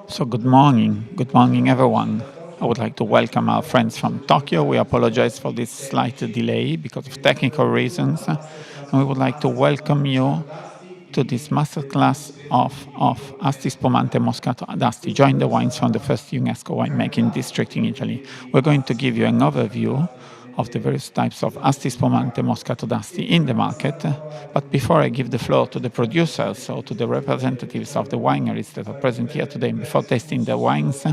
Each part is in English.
So good morning everyone. I would like to welcome our friends from Tokyo. We apologize for this slight delay because of technical reasons. And we would like to welcome you to this masterclass of Asti Spumante Moscato ad Asti. Join the wines from the first UNESCO winemaking district in Italy. We're going to give you an overview of the various types of Asti Spumante Moscato d'Asti in the market. But before I give the floor to the producers or to the representatives of the wineries that are present here today, and before tasting the wines,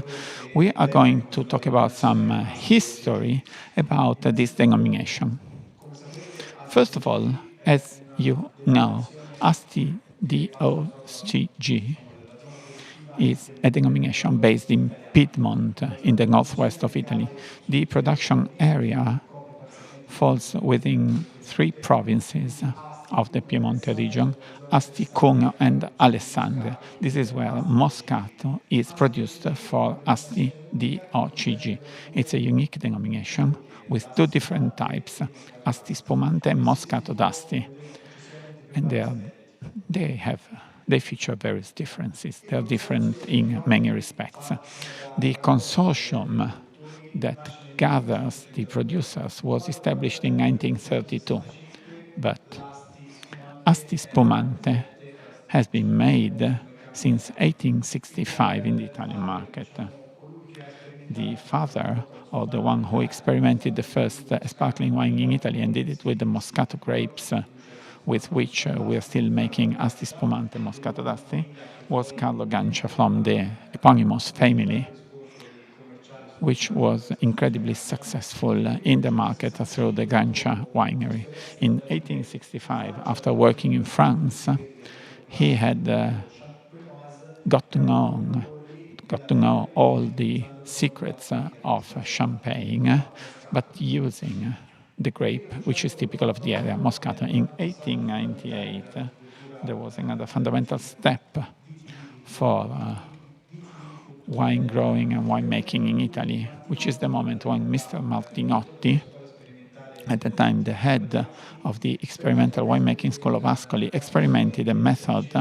we are going to talk about some history about this denomination. First of all, as you know, Asti DOCG is a denomination based in Piedmont, in the northwest of Italy. The production area falls within three provinces of the Piemonte region, Asti, Cuneo and Alessandria. This is where Moscato is produced for Asti DOCG. It's a unique denomination with two different types, Asti Spumante and Moscato d'Asti. And they feature various differences. They are different in many respects. The consortium that gathers the producers was established in 1932, but Asti Spumante has been made since 1865 in the Italian market. The father, or the one who experimented the first sparkling wine in Italy and did it with the Moscato grapes, with which we are still making Asti Spumante Moscato d'Asti, was Carlo Gancia from the eponymous family, which was incredibly successful in the market through the Gancia winery. In 1865, after working in France, he had got to know all the secrets of champagne, but using the grape, which is typical of the area, Moscato. In 1898, there was another fundamental step for wine growing and winemaking in Italy, which is the moment when Mr. Martinotti, at the time the head of the experimental winemaking school of Ascoli, experimented a method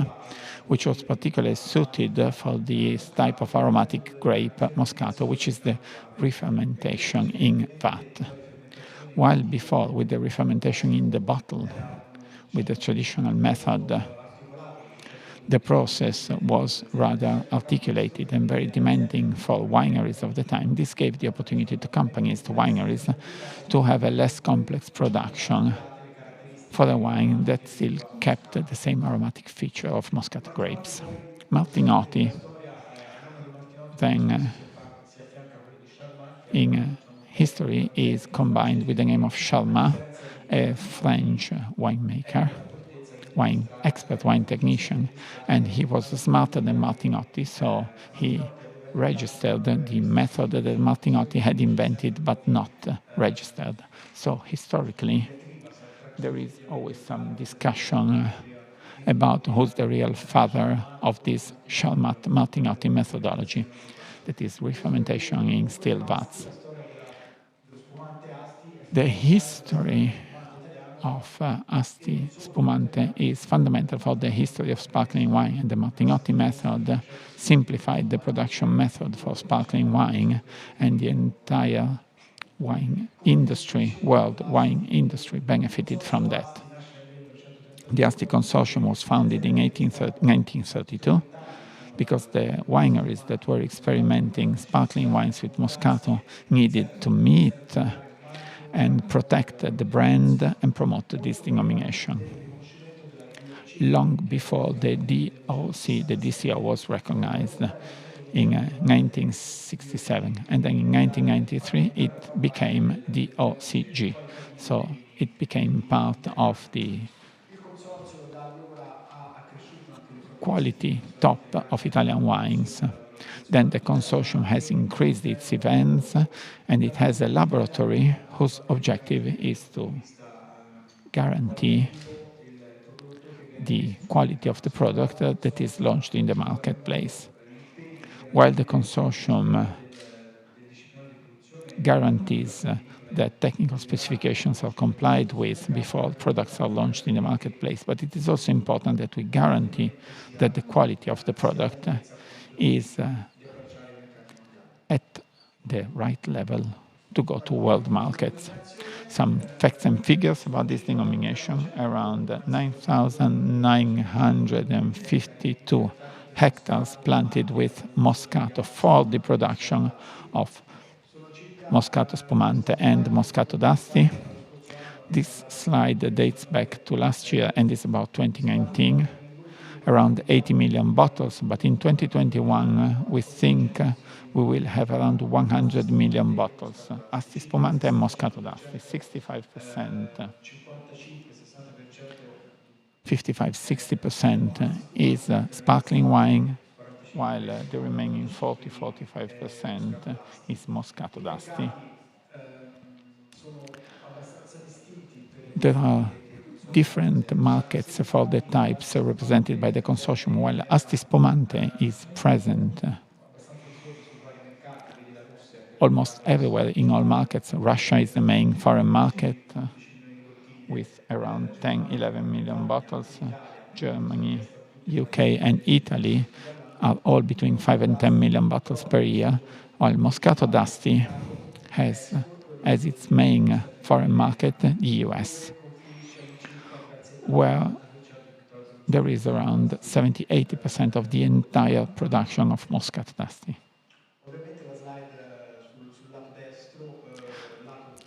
which was particularly suited for this type of aromatic grape, Moscato, which is the re-fermentation in vat. While before, with the re-fermentation in the bottle, with the traditional method, the process was rather articulated and very demanding for wineries of the time. This gave the opportunity to companies, to wineries, to have a less complex production for a wine that still kept the same aromatic feature of Moscato grapes. Martinotti then, in history, is combined with the name of Chalma, a French winemaker, wine expert, wine technician, and he was smarter than Martinotti, so he registered the method that Martinotti had invented but not registered. So historically, there is always some discussion about who's the real father of this Martinotti methodology, that is re-fermentation in still vats. The history of Asti Spumante is fundamental for the history of sparkling wine, and the Martinotti method simplified the production method for sparkling wine, and the entire wine industry, world wine industry, benefited from that. The Asti Consortium was founded in 1932 because the wineries that were experimenting sparkling wines with Moscato needed to meet and protect the brand and promote this denomination. Long before the DOC, the DCO was recognized in 1967, and then in 1993 it became DOCG, so it became part of the quality top of Italian wines. Then the consortium has increased its events, and it has a laboratory whose objective is to guarantee the quality of the product that is launched in the marketplace. While the consortium guarantees that technical specifications are complied with before products are launched in the marketplace, but it is also important that we guarantee that the quality of the product is at the right level to go to world markets. Some facts and figures about this denomination: around 9,952 hectares planted with Moscato for the production of Moscato spumante and Moscato d'Asti. This slide dates back to last year and is about 2019, around 80 million bottles, but in 2021 we think we will have around 100 million bottles. Asti spumante and Moscato d'Asti, 65%, 55-60% is sparkling wine, while the remaining 40-45% is Moscato d'Asti. There are different markets for the types represented by the consortium, while Asti Spumante is present almost everywhere in all markets. Russia is the main foreign market with around 10-11 million bottles. Germany, UK and Italy are all between 5 and 10 million bottles per year, while Moscato d'Asti has as its main foreign market the US, where there is around 70-80% of the entire production of Moscato d'Asti.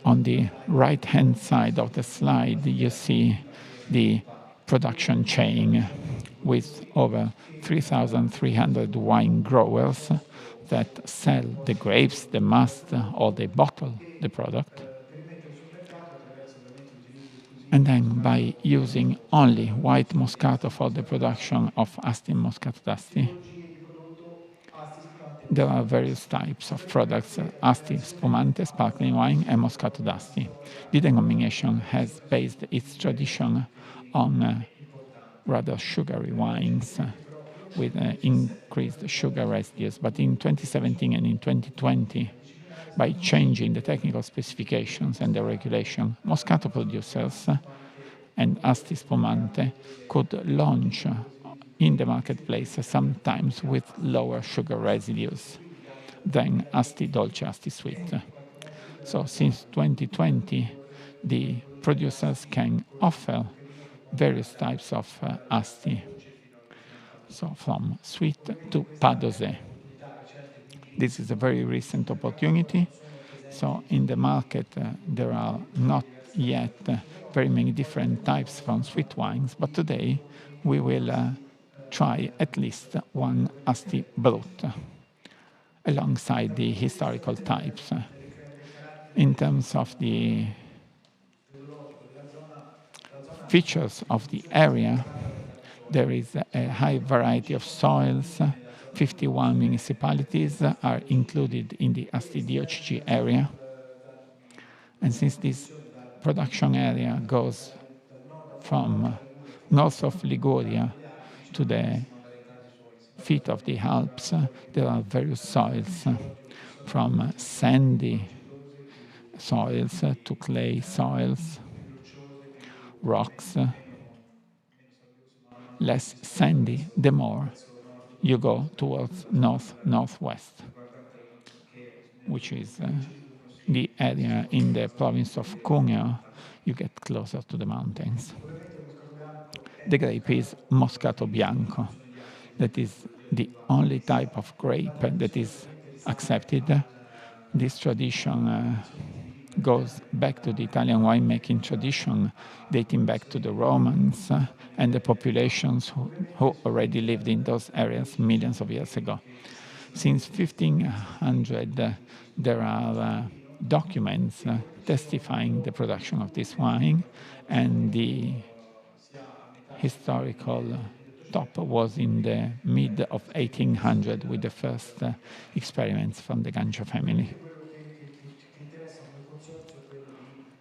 On the right-hand side of the slide, you see the production chain with over 3,300 wine growers that sell the grapes, the must, or they bottle the product. And then by using only white Moscato for the production of Asti and Moscato d'Asti, there are various types of products: Asti Spumante, sparkling wine, and Moscato d'Asti. The denomination has based its tradition on rather sugary wines with increased sugar residues. But in 2017 and in 2020, by changing the technical specifications and the regulation, Moscato producers and Asti Spumante could launch in the marketplace sometimes with lower sugar residues than Asti Dolce, Asti Sweet. So since 2020, the producers can offer various types of Asti, so from sweet to pas dosé. This is a very recent opportunity. So in the market, there are not yet very many different types from sweet wines, but today we will try at least one Asti Brut alongside the historical types. In terms of the features of the area, there is a high variety of soils. 51 municipalities are included in the Asti DOCG area. And since this production area goes from north of Liguria to the feet of the Alps, there are various soils, from sandy soils to clay soils, rocks. Less sandy, the more you go towards north-northwest, which is the area in the province of Cuneo. You get closer to the mountains. The grape is Moscato Bianco. That is the only type of grape that is accepted. This tradition goes back to the Italian winemaking tradition, dating back to the Romans and the populations who already lived in those areas millions of years ago. Since 1500, there are documents testifying the production of this wine, and the historical top was in the mid of 1800 with the first experiments from the Gancio family.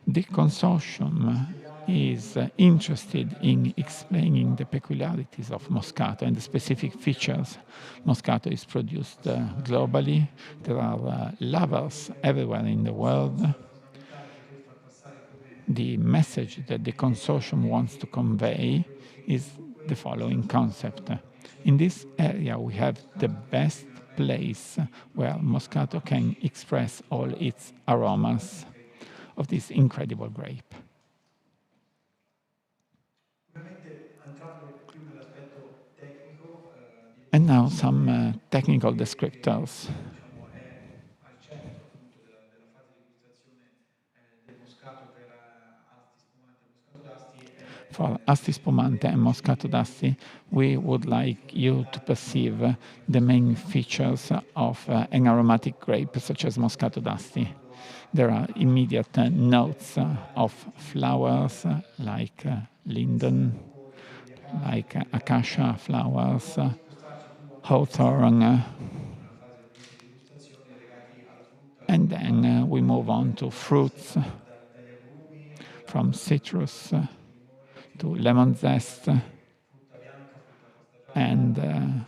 The consortium is interested in explaining the peculiarities of Moscato and the specific features. Moscato is produced globally. There are lovers everywhere in the world. The message that the consortium wants to convey is the following concept. In this area, we have the best place where Moscato can express all its aromas of this incredible grape. And now some technical descriptors. For Asti Spumante and Moscato d'Asti, we would like you to perceive the main features of an aromatic grape such as Moscato d'Asti. There are immediate notes of flowers like linden, like acacia flowers, hawthorn, and then we move on to fruits, from citrus to lemon zest and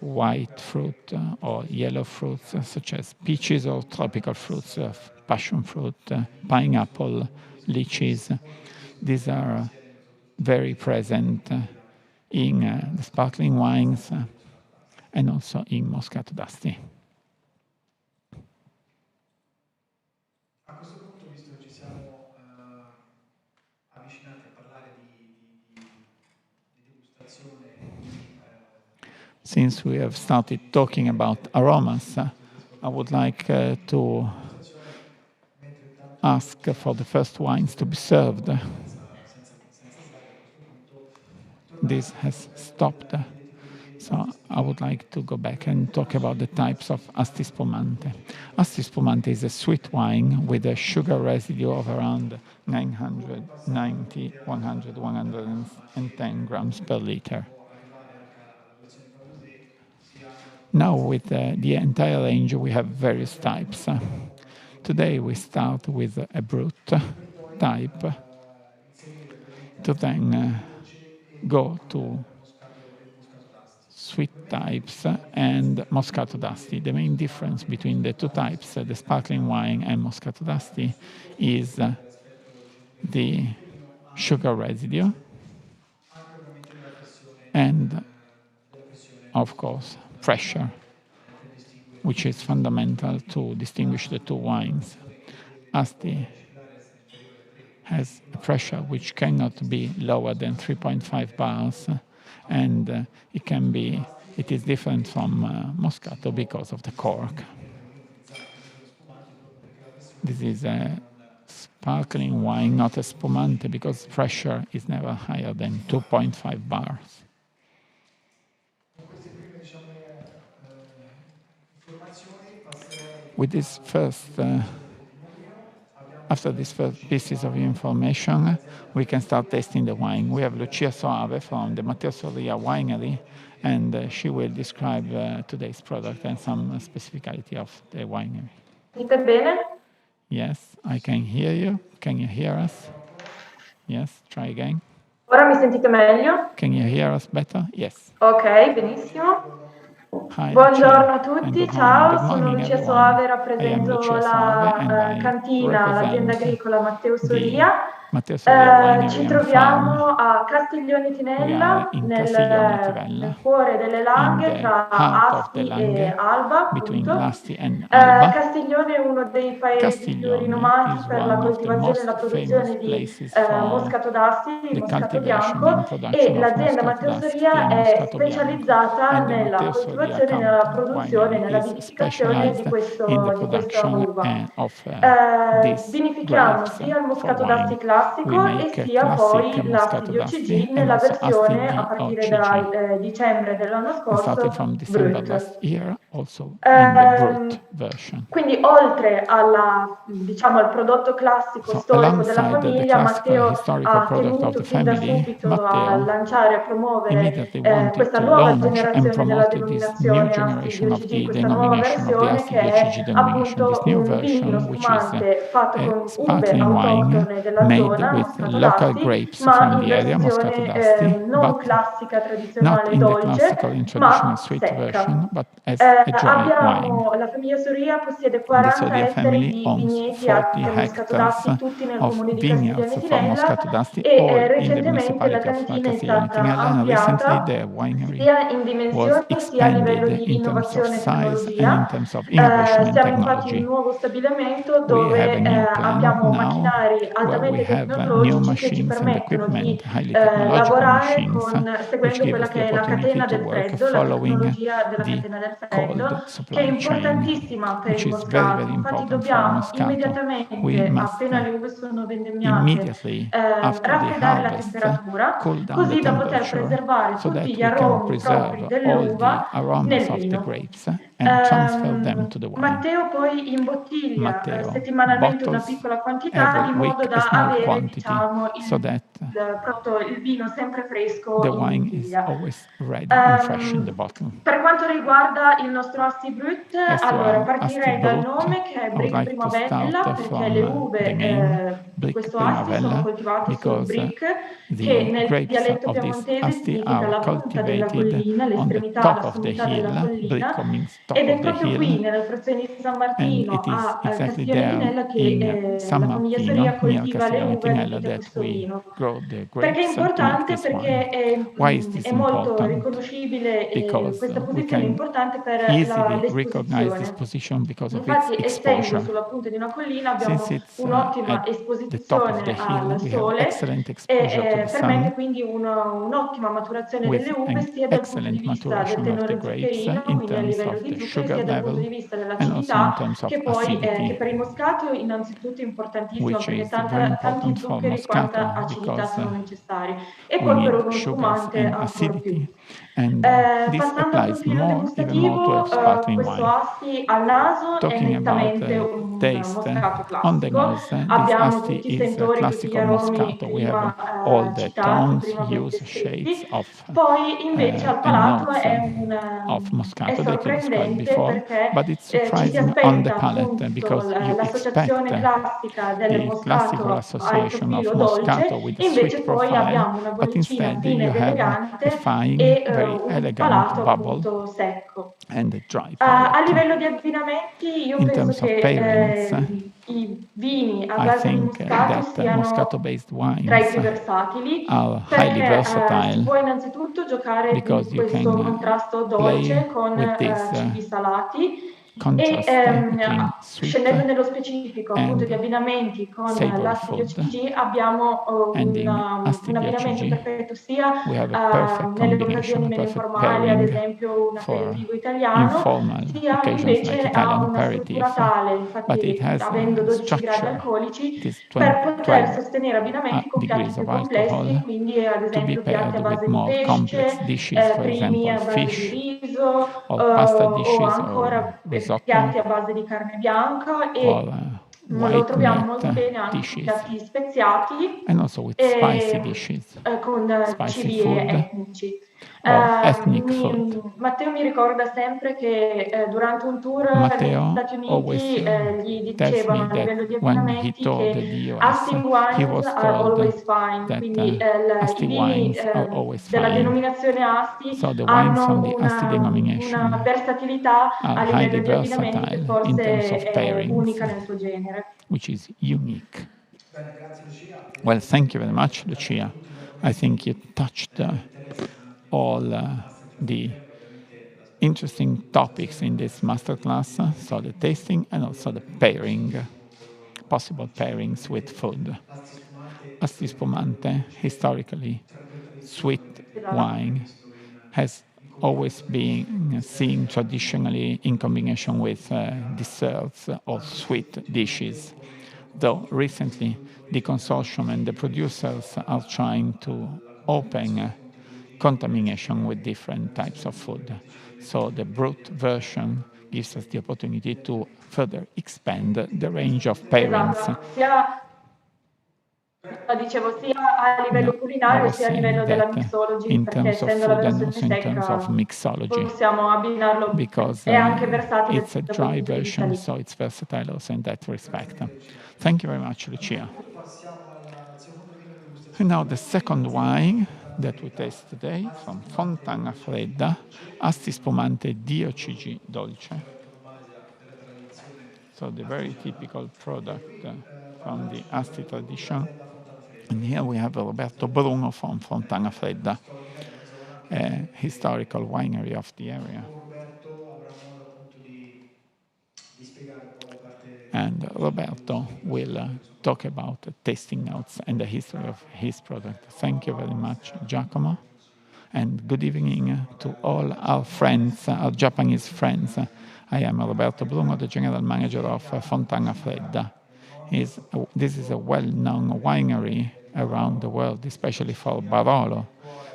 white fruit or yellow fruits such as peaches or tropical fruits, passion fruit, pineapple, lychees. These are very present in the sparkling wines and also in Moscato d'Asti. Since we have started talking about aromas, I would like to ask for the first wines to be served. This has stopped, so I would like to go back and talk about the types of Asti Spumante. Asti Spumante is a sweet wine with a sugar residue of around 990, 100, 110 grams per liter. Now with the entire range we have various types. Today we start with a brut type to then go to sweet types and Moscato d'Asti. The main difference between the two types, the sparkling wine and Moscato d'Asti, is the sugar residue and, of course, pressure, which is fundamental to distinguish the two wines. Asti has a pressure which cannot be lower than 3.5 bars, and it is different from Moscato because of the cork. This is a sparkling wine, not a spumante, because pressure is never higher than 2.5 bars. With this after these first pieces of information, we can start tasting the wine. We have Lucia Soave from the Matteo Soria winery, and she will describe today's product and some specificity of the winery. Sentite bene? Yes, I can hear you. Can you hear us? Yes, try again. Ora mi sentite meglio? Can you hear us better? Yes. Ok, benissimo. Hi, Buongiorno a Lucia, and tutti, good ciao, morning, sono Lucia everyone. Soave, I am rappresento Lucia Soave and la I cantina, l'azienda represent agricola Matteo the Soria. Matteo Soria Winery Ci and troviamo Farm. a Castiglione We are Tinella, in Castiglione Tivella, nel cuore delle in Langhe, the tra heart of the Asti e Langhe, Alba, between appunto. Asti and Alba. Castiglione è uno dei paesi più Castiglione rinomati is per la one of the coltivazione e la most produzione famous di places for Moscato d'Asti, the Moscato cultivation bianco, and production e of l'azienda Moscato Matteo d'Asti Soria and è Moscato Bianco. specializzata And the nella Matteo Soria coltivazione, nella Company produzione, nella Winery is vinificazione specialized in the di questa production uva. of these Vinifichiamo grapes sia il for Moscato wine. d'Asti We classico e make sia classic poi l'Asti Moscato di OCG d'Asti and nella also Asti versione di a partire OCG. da dicembre dell'anno And starting scorso, from December Brut. last year, also in the Brut version. Quindi oltre al prodotto classico storico della famiglia, Matteo ha tenuto fin da subito a lanciare e a promuovere immediately wanted questa to nuova launch and generazione della promote this new generation of the denomination of the Asti 10G denomination, this new version, which is a sparkling wine made with local grapes from the area, Moscato d'Asti, but not in the classical and traditional sweet version, but as a dry wine. La famiglia Soria possiede The 40 Soria ettari family di owns vigneti 40 a hectares Moscato tutti nel of comune di vineyards Castiglione for di Moscato Nella d'Asti, e all in the recentemente la municipality of cantina è Castiglione di stata Tinella, and recently ampliata the winery sia in was dimensioni sia a livello expanded di in terms of innovazione e size and in tecnologia. terms of innovation and Siamo infatti in un technology. nuovo stabilimento We have dove a new plan abbiamo now macchinari where we altamente have new tecnologici che ci machines and permettono di equipment, highly technological lavorare machines, which seguendo give quella us the che è la opportunity catena to del work freddo, la following tecnologia della the catena del freddo, cold che è supply chain, importantissima per which il is very, Moscato. very Infatti important for dobbiamo Moscato. We immediatamente, must appena le uve sono vendemmiate, immediately after the raffreddare la harvest temperatura, cool down the così da poter temperature preservare so tutti that gli we can aromi propri preserve all the dell'uva aromas nel of the vino. grapes and transfer them to the wine. Matteo poi imbottiglia Matteo settimanalmente una bottles piccola quantità every di modo week a da small avere, quantity diciamo, so that il vino sempre fresco the in wine is bottiglia. always ready and fresh in the bottle. Per quanto riguarda il nostro Asti Brut, As to allora our partirei Asti dal Brut, nome che è I would Brick like to Primavera, start perché from le the uve name di Brick questo Asti sono Primavera coltivate sul because Brick, che the nel grapes dialetto of this piemontese Asti significa are la punta della cultivated collina, on the l'estremità, la top of the sommità della hill. collina, Bricco means top ed è of the proprio qui, hill, nella frazione di San and Martino it is a exactly Castiglione di there Nella, in che San la famiglia Martino, Soria near coltiva le Castiglione uve Tinella, adibite a that questo we vino. grow the Perché è grapes to make importante? this wine. Perché Why is this è molto important? riconoscibile, Because questa we posizione è can importante per easily recognize this l'esposizione. position because of its Infatti, essendo exposure. sulla punta di una collina, Since abbiamo it's un'ottima at the top of the esposizione hill, al we have sole excellent e exposure to the permette sun quindi un'ottima maturazione with delle uve an sia dal punto di excellent vista del maturation of the tenore grapes zuccherino, in quindi a terms livello of di the zuccheri, sugar sia dal punto level di vista and also in dell'acidità, terms of che poi acidity, che per il moscato innanzitutto è importantissimo which perché is very tanti important for zuccheri quanta Moscato acidità because sono necessari e we poi per need uno sugars spumante and ancor più. acidity. And this Passando al applies profilo more, even more to a degustativo, sparkling questo wine. Asti al naso è Talking about nettamente un taste moscato on the classico. nose, this Abbiamo Asti tutti i is a sentori, tutti gli classical aromi Moscato. We have prima all the citati, tones, prima ben hues, shades descritti. of Poi invece al and palato notes of è Moscato that you described sorprendente before, perché but it's ci si surprising on the aspetta palate appunto because you expect l'associazione classica del the classical moscato al association of profilo Moscato dolce, with a e invece sweet poi profile, abbiamo una but bollicina instead fine you ed have a elegante fine, e very un elegant palato bubble appunto secco. and a dry A palate. livello di abbinamenti, io In penso terms of che pairings, i vini a I base di think moscato that siano Moscato-based tra i wines più versatili, are highly perché si versatile può innanzitutto giocare because con you questo can contrasto play dolce con with this cibi salati e contrast between sweet scendendo nello specifico appunto di and abbinamenti con savory l'Asti food. 10G abbiamo And in Asti un abbinamento 10G, perfetto sia we have a perfect nelle combination, occasioni a meno perfect informali, ad pairing esempio un for aperitivo italiano, informal sia occasions like invece ha Italian una struttura aperitif, tale, but it infatti has avendo a 12 gradi structure, alcolici, this per 20, poter 12 sostenere abbinamenti con piatti degrees più of complessi, alcohol quindi ad to be esempio piatti paired a with base di more complex pesce, dishes, for primi example, a base di fish riso, or pasta o dishes or ancora risotto piatti a base di carne bianca, or e lo white troviamo meat molto bene anche con dishes, piatti speziati and also with spicy e dishes, con spicy cibi food etnici. or ethnic food. Matteo mi ricorda sempre che durante un tour negli Matteo Stati always Uniti gli tells dicevano me a that livello di when he abbinamenti toured che the US, Asti he wines was are told always fine, that quindi Asti i vini wines are always della fine. denominazione Asti So the wines from hanno the Asti una denomination versatilità are a highly livello di abbinamenti che versatile in terms of forse è pairings, unica nel suo genere. which is unique. Well, thank you very much, Lucia. I think you touched all the interesting topics in this masterclass, so the tasting and also the pairing, possible pairings with food. Asti Spumante, historically sweet wine, has always been seen traditionally in combination with desserts or sweet dishes, though recently the consortium and the producers are trying to open contamination with different types of food. So the brut version gives us the opportunity to further expand the range of pairings. Esatto, sia No, dicevo sia a livello No, I culinario was sia a saying livello della that mixology, in perché terms of essendo la food and versione also in terms of secca mixology, possiamo abbinarlo because è anche versatile it's a da quel dry punto di vista version, lì. so it's versatile also in that respect. Thank you very much, Lucia. And now the second wine that we taste today from Fontana Fredda, Asti Spumante DOCG Dolce. So the very typical product from the Asti tradition. And here we have Roberto Bruno from Fontana Fredda, a historical winery of the area. And Roberto will talk about tasting notes and the history of his product. Thank you very much, Giacomo. And good evening to all our friends, our Japanese friends. I am Roberto Bruno, the general manager of Fontana Fredda. This is a well-known winery around the world, especially for Barolo,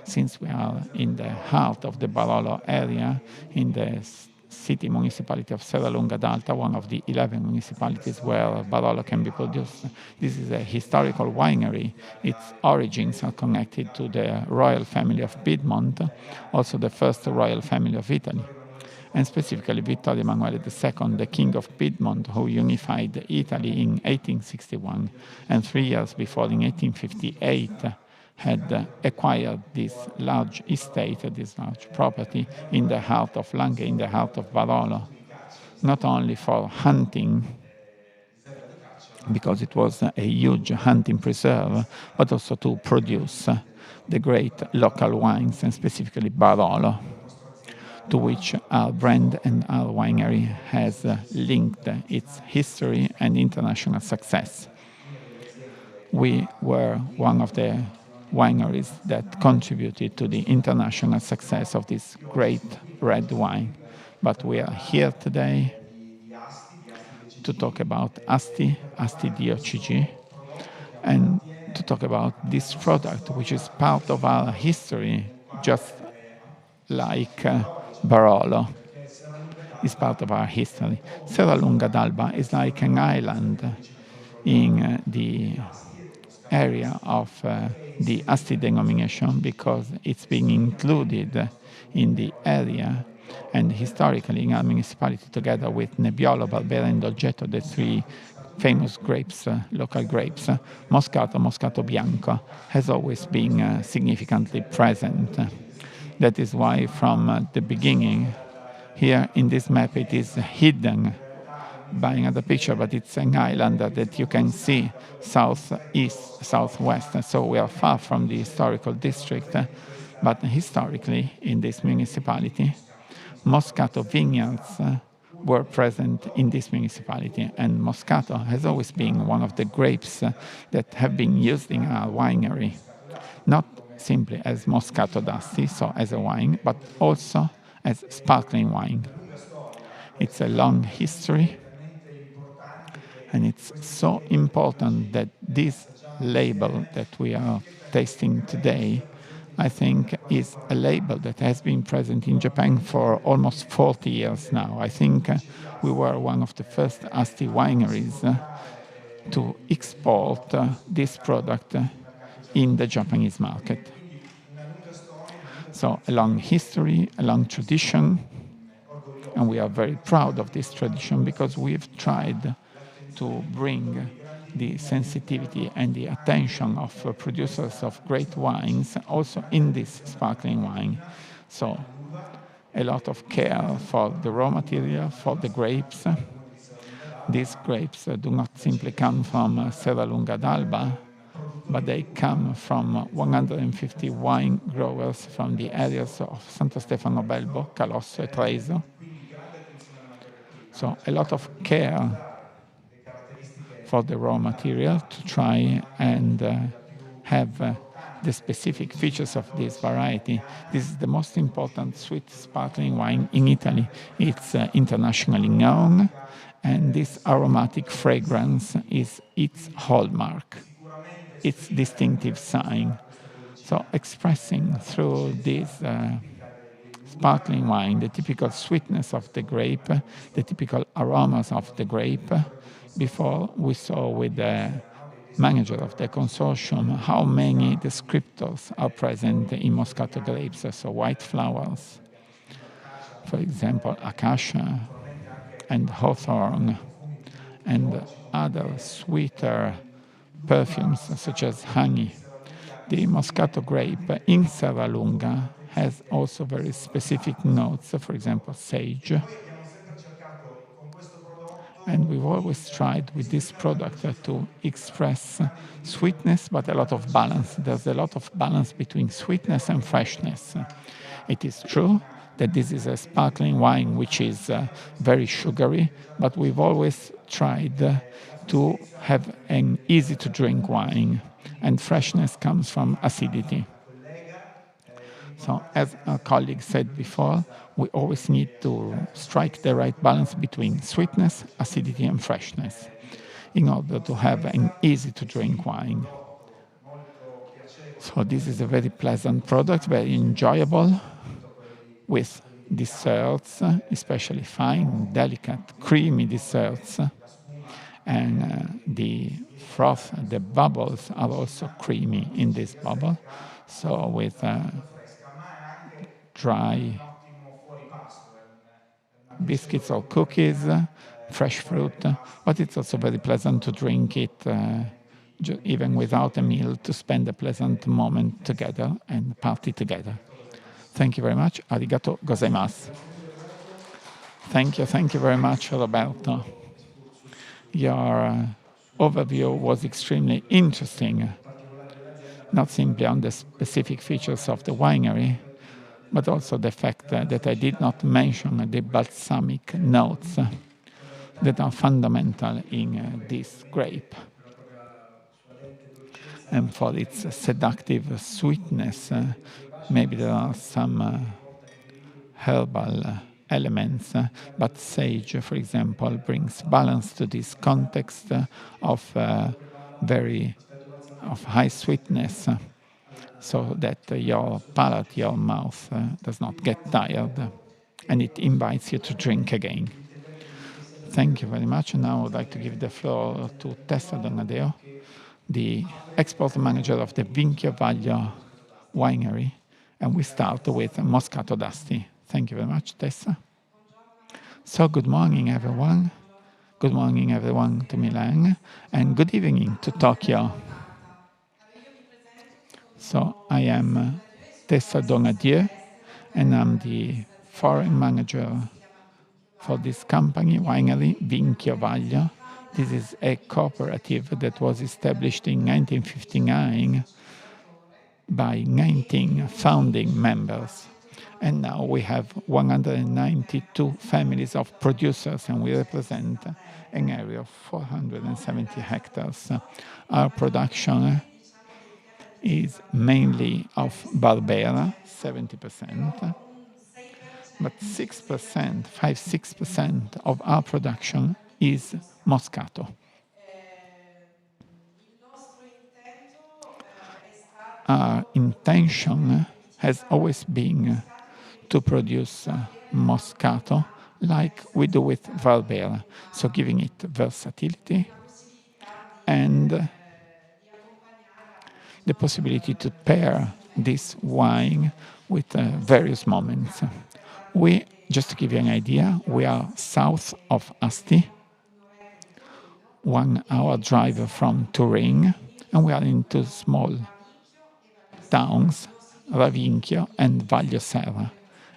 since we are in the heart of the Barolo area, in the city municipality of Serralunga d'Alta, one of the 11 municipalities where Barolo can be produced. This is a historical winery. Its origins are connected to the royal family of Piedmont, also the first royal family of Italy, and specifically Vittorio Emanuele II, the king of Piedmont, who unified Italy in 1861, and 3 years before, in 1858, had acquired this large estate, this large property in the heart of Langhe, in the heart of Barolo, not only for hunting, because it was a huge hunting preserve, but also to produce the great local wines, and specifically Barolo, to which our brand and our winery has linked its history and international success. We were one of the wineries that contributed to the international success of this great red wine. But we are here today to talk about Asti DOCG, and to talk about this product, which is part of our history, just like Barolo is part of our history. Serralunga d'Alba is like an island in the area of the Asti denomination, because it's being included in the area and historically in our municipality, together with Nebbiolo, Barbera, and Dolgetto, the three famous grapes, local grapes. Moscato Bianco has always been significantly present. That is why from the beginning, here in this map, it is hidden by another picture, but it's an island that you can see southeast, southwest. So we are far from the historical district, but historically in this municipality, Moscato vineyards were present in this municipality, and Moscato has always been one of the grapes that have been used in our winery, not simply as Moscato d'Asti, so as a wine, but also as sparkling wine. It's a long history, and it's so important that this label that we are tasting today, I think, is a label that has been present in Japan for almost 40 years now. I think we were one of the first Asti wineries to export this product in the Japanese market. So a long history, a long tradition, and we are very proud of this tradition, because we've tried to bring the sensitivity and the attention of producers of great wines also in this sparkling wine. So a lot of care for the raw material, for the grapes. These grapes do not simply come from Serralunga d'Alba, but they come from 150 wine growers from the areas of Santo Stefano Belbo, Calosso e Treviso. So a lot of care for the raw material to try and have the specific features of this variety. This is the most important sweet sparkling wine in Italy. It's internationally known, and this aromatic fragrance is its hallmark, its distinctive sign. So expressing through this sparkling wine the typical sweetness of the grape, the typical aromas of the grape. Before we saw with the manager of the consortium, how many descriptors are present in Moscato grapes, so white flowers, for example, acacia and hawthorn, and other sweeter perfumes such as honey. The Moscato grape in Serralunga has also very specific notes, for example, sage. And we've always tried with this product to express sweetness, but a lot of balance. There's a lot of balance between sweetness and freshness. It is true that this is a sparkling wine which is very sugary, but we've always tried to have an easy-to-drink wine, and freshness comes from acidity. So, as our colleague said before, we always need to strike the right balance between sweetness, acidity, and freshness in order to have an easy-to-drink wine. So this is a very pleasant product, very enjoyable, with desserts, especially fine, delicate, creamy desserts. And the froth, the bubbles are also creamy in this bubble. So with dry biscuits or cookies, fresh fruit, but it's also very pleasant to drink it even without a meal, to spend a pleasant moment together and party together. Thank you very much. Arigato gozaimasu. Thank you very much, Roberto. Your overview was extremely interesting, not simply on the specific features of the winery, but also the fact that I did not mention the balsamic notes that are fundamental in this grape. And for its seductive sweetness, maybe there are some herbal elements, but sage, for example, brings balance to this context of high sweetness, so that your palate, your mouth does not get tired, and it invites you to drink again. Thank you very much. Now I would like to give the floor to Tessa Donadeo, the export manager of the Vinchio Vaglio winery, and we start with Moscato d'Asti. Thank you very much, Tessa. So good morning, everyone. Good morning, everyone, to Milan, and good evening to Tokyo. So I am Tessa Donadieu, and I'm the foreign manager for this company, winery, Vinchio Vaglio. This is a cooperative that was established in 1959 by 19 founding members. And now we have 192 families of producers, and we represent an area of 470 hectares. Our production is mainly of Barbera, 70%, but 6% of our production is Moscato. Our intention has always been to produce Moscato like we do with Barbera, so giving it versatility and the possibility to pair this wine with various moments. Just to give you an idea, we are south of Asti, 1 hour drive from Turin, and we are in 2 small towns, Ravinchio and Vaglio Serra,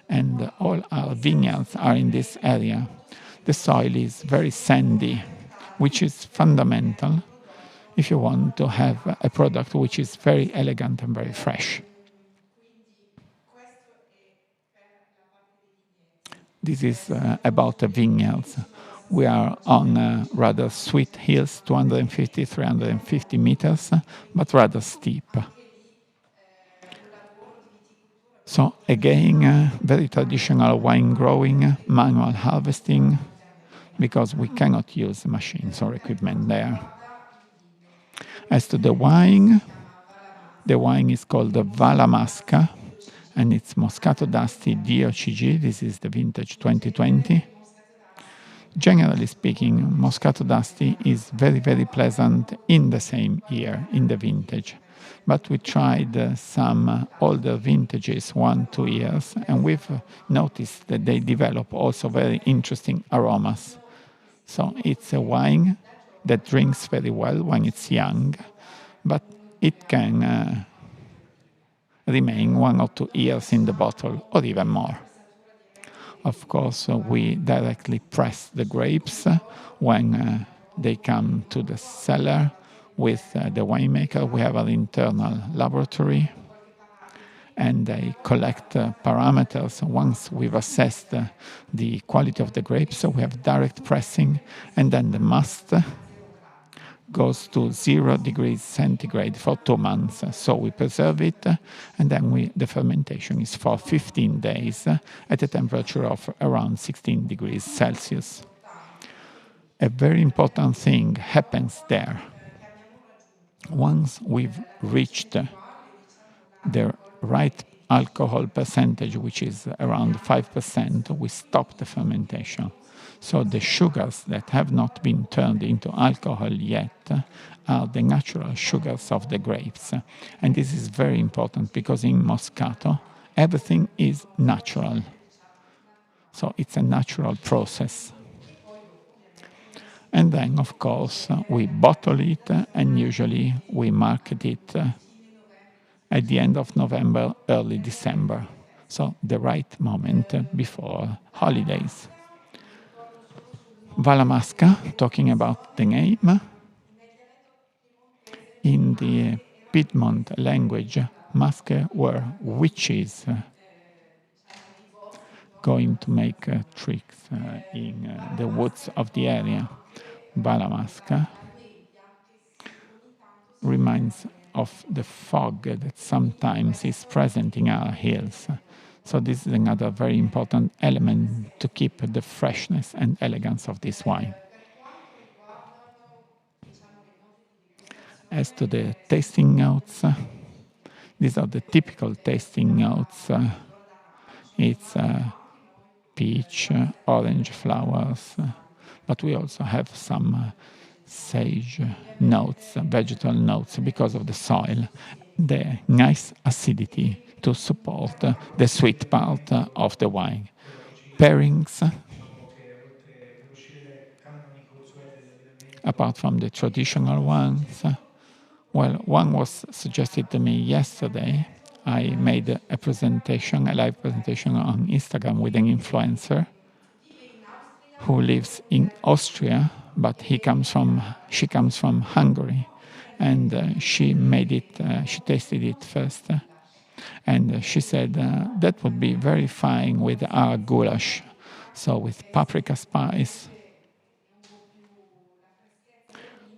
and all our vineyards are in this area. The soil is very sandy, which is fundamental if you want to have a product which is very elegant and very fresh. This is about the vineyards. We are on rather sweet hills, 250, 350 meters, but rather steep. So again, very traditional wine growing, manual harvesting, because we cannot use machines or equipment there. As to the wine is called the Valamasca, and it's Moscato d'Asti DOCG. This is the vintage 2020. Generally speaking, Moscato d'Asti is very, very pleasant in the same year, in the vintage. But we tried some older vintages, 1-2 years, and we've noticed that they develop also very interesting aromas. So it's a wine that drinks very well when it's young, but it can remain 1 or 2 years in the bottle or even more. Of course, we directly press the grapes when they come to the cellar with the winemaker. We have an internal laboratory, and they collect parameters. Once we've assessed the quality of the grapes, so we have direct pressing, and then the must goes to 0 degrees centigrade for 2 months. So we preserve it, and then the fermentation is for 15 days at a temperature of around 16 degrees Celsius. A very important thing happens there. Once we've reached the right alcohol percentage, which is around 5%, we stop the fermentation. So the sugars that have not been turned into alcohol yet are the natural sugars of the grapes. And this is very important because in Moscato, everything is natural. So it's a natural process. And then, of course, we bottle it, and usually we market it at the end of November, early December. So the right moment before holidays. Valamasca, talking about the name, in the Piedmont language, masche were witches going to make tricks in the woods of the area. Valamasca reminds of the fog that sometimes is present in our hills. So this is another very important element to keep the freshness and elegance of this wine. As to the tasting notes, these are the typical tasting notes. It's peach, orange flowers, but we also have some sage notes, vegetal notes, because of the soil. The nice acidity to support the sweet part of the wine. Pairings, apart from the traditional ones, well, one was suggested to me yesterday. I made a presentation, a live presentation on Instagram with an influencer who lives in Austria, but she comes from Hungary, and she made it. She tasted it first, and she said that would be very fine with our goulash, so with paprika spice,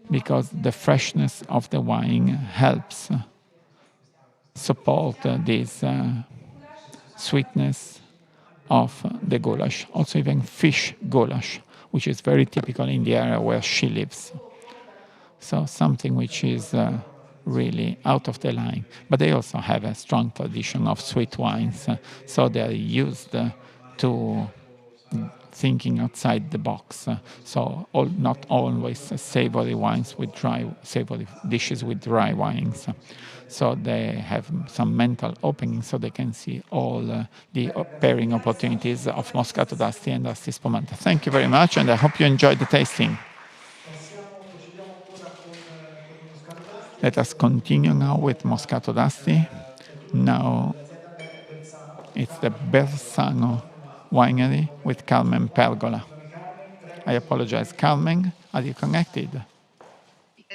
because the freshness of the wine helps support this sweetness of the goulash. Also even fish goulash, which is very typical in the area where she lives. So something which is really out of the line. But they also have a strong tradition of sweet wines, so they are used to thinking outside the box. So not always savory wines with savory dishes with dry wines. So they have some mental opening so they can see all the pairing opportunities of Moscato d'Asti and Asti Spumante. Thank you very much, and I hope you enjoyed the tasting. Let us continue now with Moscato d'Asti. Now it's the Bersano Winery with Carmen Pergola. I apologize, Carmen, are you connected?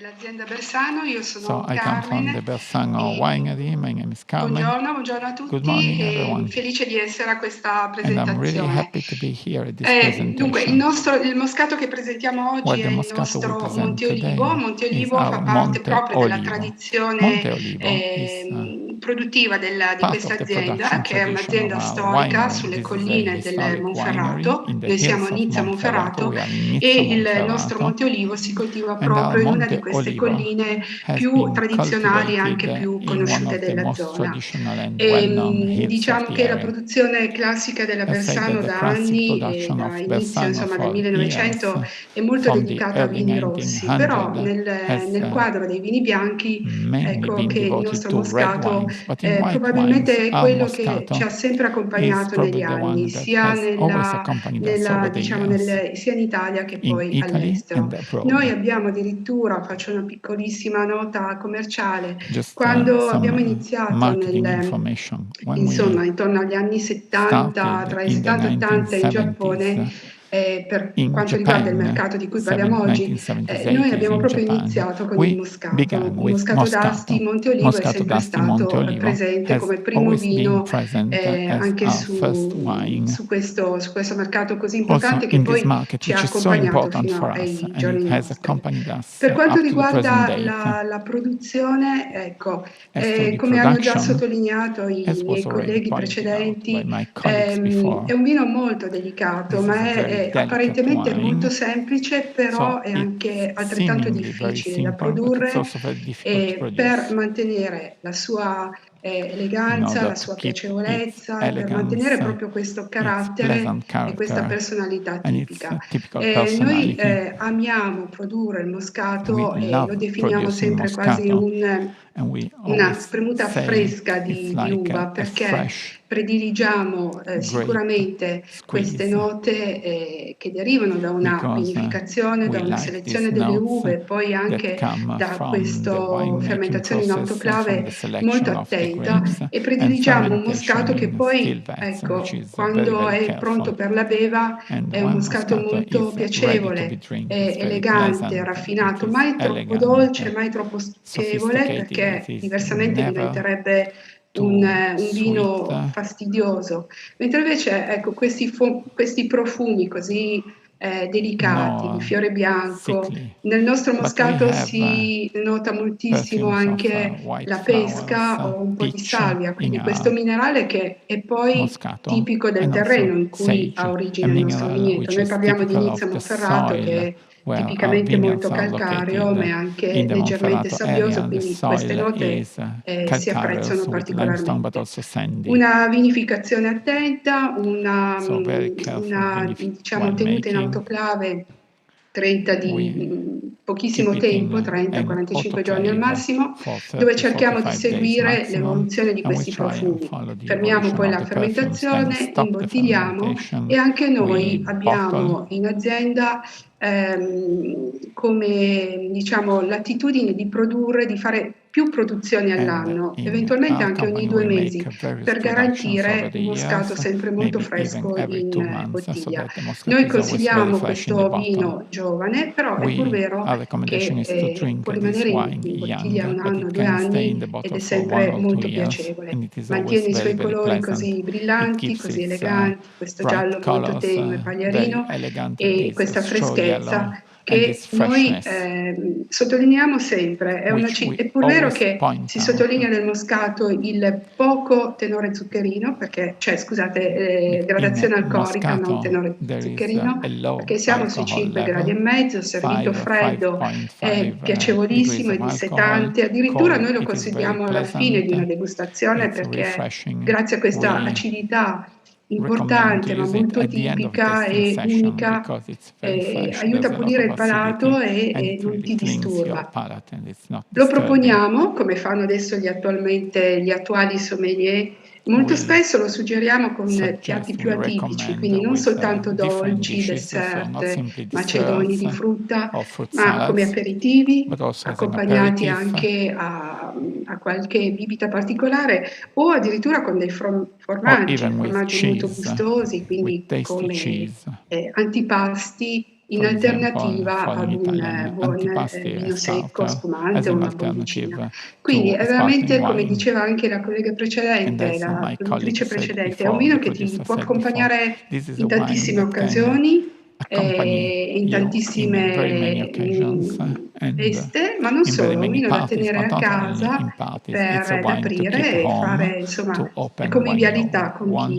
L'azienda Bersano, io sono So I come from the Bersano Winery. My name is Carmen. Buongiorno a tutti. Good morning, everyone. Felice di essere a questa presentazione. And I'm really happy to be here at this presentation. Dunque, il moscato che presentiamo oggi è il nostro Monte Olivo. Monte Olivo fa parte proprio della tradizione produttiva di Part questa of the azienda, production che è tradition un'azienda of our storica winery. sulle This is a colline del historic winery Monferrato. in the Noi siamo hills a of Nizza Monferrato. Monferrato We are in e Nizza, il nostro Monferrato. Monte Olivo si coltiva And our proprio in una di Monte queste Olivo colline has più been tradizionali e anche cultivated più in one conosciute of the della most zona. traditional and well-known hills of Diciamo the che la area. produzione classica della Let's say Bersano that the da classic anni, production da of inizio Bersano insomma del for 1900, years, è molto from the dedicata a early vini rossi, però 1900, has nel quadro dei vini bianchi, mainly ecco been che il devoted nostro to red Moscato wines, but in white probabilmente wines, è our quello che ci Moscato ha sempre is accompagnato probably negli the anni, one that has always accompanied us over the diciamo years sia in Italia che in poi Italy all'estero. and abroad. Noi abbiamo addirittura, faccio una piccolissima nota commerciale, Just quando abbiamo some iniziato marketing information. When insomma, we intorno agli anni 70, started tra i in the 70 e 80 in 1970s Giappone, per in quanto riguarda il Japan, mercato di cui parliamo oggi, 1970s, noi 80s abbiamo in proprio Japan, iniziato con il we Moscato. began Il with Moscato d'Asti Monte Olivo è Moscato sempre d'Asti Monte stato Olivo presente has come primo always been vino present as anche our first wine. su questo mercato così Also importante che in this poi market, ci ha which is so accompagnato important fino for us, ai and giorni it has nostri. accompanied us Per quanto up to the present riguarda date. la produzione, ecco, As to the come hanno già production, sottolineato i as was miei already colleghi pointed out by precedenti, my colleagues before, è un vino molto delicato, this is ma a very è delicate apparentemente molto wine. semplice, però So è anche it's altrettanto seemingly very difficile da simple, but it's produrre also very difficult to per produce. mantenere la sua In eleganza, order la to sua keep its piacevolezza e per mantenere elegance, proprio questo its carattere pleasant e questa character, personalità and its tipica. typical Noi personality. amiamo produrre il We Moscato e lo love definiamo producing sempre quasi Moscato, and we una always spremuta say fresca it's di like uva, a perché fresh prediligiamo grape sicuramente queste squeeze, note che derivano da una because vinificazione, da we una like these selezione delle notes uve, poi that anche come da from the questa winemaking fermentazione in process, from autoclave the molto selection of the attenta, grapes e and prediligiamo un fermentation moscato che in still poi, vats, which ecco, is very, quando very è pronto careful. per la beva, And è un when moscato Moscato molto is ready to be piacevole, drink, it's very elegante, pleasant, it raffinato, is mai troppo elegant, dolce, mai troppo stucchevole, sophisticated, it perché is diversamente never diventerebbe too un sweet, vino fastidioso. Mentre invece, ecco, questi profumi così delicati di nor fiore bianco, sickly. nel nostro But we moscato have si nota moltissimo perfumes of anche white la flowers, pesca o un po' di peach salvia, in quindi questo our minerale che è poi Moscato, tipico del and also terreno in cui ha sage, a origine il nostro mineral vigneto. which Noi is parliamo di typical Nizza of the Monferrato, che soil è where our tipicamente molto vineyards are calcareo, ma è located. anche In the leggermente Monferrato sabbioso, area, the quindi queste soil note is si calcareous apprezzano with limestone, but particolarmente. also sandy. Una vinificazione attenta, So very careful diciamo, tenuta in winemaking. autoclave 30 We di pochissimo keep it tempo, in an 30-45 giorni al autoclave massimo, for dove cerchiamo di 30-45 days seguire maximum, l'evoluzione di and we questi try and profumi. follow the Fermiamo evolution poi of la the perfumes, then we fermentazione, stop the imbottigliamo fermentation, e anche we noi bottle. abbiamo in azienda come diciamo, l'attitudine di produrre, di fare più produzioni And all'anno, in eventualmente our anche ogni company, 2 we make mesi, various per productions over garantire the un moscato years, sempre molto maybe even fresco every 2 in months, so bottiglia. that the Moscato Noi is always very consigliamo fresh in the questo bottle. vino giovane, però è pur vero Our recommendation che is to drink può this rimanere wine in young, bottiglia 1 but anno, it 2 can stay in anni the ed bottle è for 1 sempre or 2 molto years, piacevole. and it is always Mantiene i very, suoi very colori pleasant. così It brillanti, keeps così its eleganti, questo bright giallo molto colors, tenue, very pagliarino, elegant, e this questa straw yellow, freschezza and che this noi freshness, sottolineiamo sempre. which we È pur vero always che point si out. sottolinea nel moscato il poco tenore zuccherino, perché, cioè scusate, In gradazione alcolica, non Moscato, tenore there is zuccherino, a low perché siamo sui alcohol 5 gradi e level, mezzo, servito 5, freddo, è 5.5 degrees piacevolissimo, è of alcohol. dissetante, addirittura noi Cold, lo it is very consigliamo alla fine di pleasant, una degustazione it's perché refreshing. grazie a questa We acidità recommend to importante ma use it molto at the end of the tipica tasting e session unica, because it's very fresh, aiuta there's a a lot pulire of il acidity, palato and e it non really ti cleans your disturba. palate and it's not Lo disturbing. proponiamo, come fanno adesso gli attuali sommelier, molto We spesso lo suggeriamo con piatti suggest, più we atipici, recommend quindi non with soltanto different dolci, dishes, so not dessert, simply macedoni desserts di frutta, or fruit ma come salads, aperitivi, but also as an accompagnati aperitif, anche a qualche bibita particolare o addirittura con dei or even with formaggi molto cheese, gustosi, with quindi tasty come cheese. antipasti in For example, alternativa ad following un Italian buon antipasti vino as secco, starter, as spumante o an una bollicina. alternative Quindi to è a sparkling veramente, come wine. diceva anche la collega And precedente, as la my colleague produttrice said precedente, è un before, vino the che ti producer può said before, accompagnare this is a in wine tantissime that can occasioni, in tantissime feste, ma non solo, uno da tenere a casa ad aprire e fare insomma convivialità con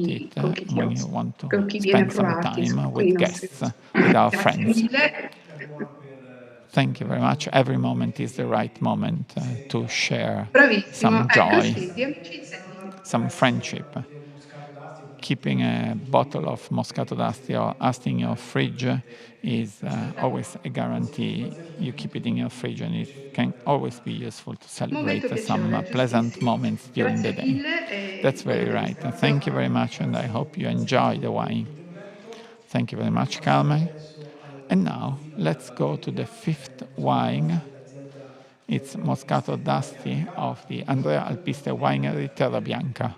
chi viene a trovarti, insomma, con i nostri. Grazie mille. Thank you very much. Every moment is the right moment to share Bravissimo, some ecco joy, sì, di amicizia. some friendship. Keeping a bottle of Moscato d'Asti or Asti in your fridge is always a guarantee. You keep it in your fridge and it can always be useful to celebrate some pleasant moments during the day. That's very right. Thank you very much, and I hope you enjoy the wine. Thank you very much, Carmen. And now let's go to the fifth wine. It's Moscato d'Asti of the Andrea Alpiste Winery Terra Bianca.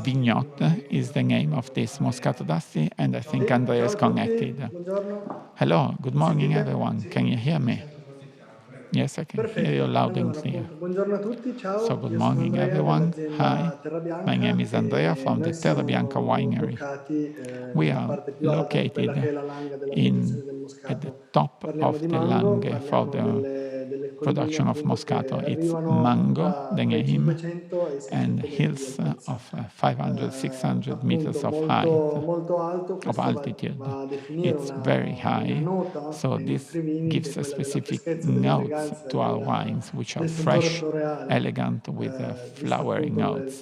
Vignot is the name of this Moscato d'Asti, and I think Andrea is connected. Hello, good morning everyone. Can you hear me? Yes, I can hear you loud and clear. Buongiorno a tutti, ciao. So good morning everyone. Hi, my name is Andrea from the Terra Bianca Winery. We are located at the top of the Langhe for the production of Moscato. It's Mango, the name, and hills of 500, 600 meters of height, of altitude. It's very high, so this gives a specific notes to our wines, which are fresh, elegant, with flowery notes.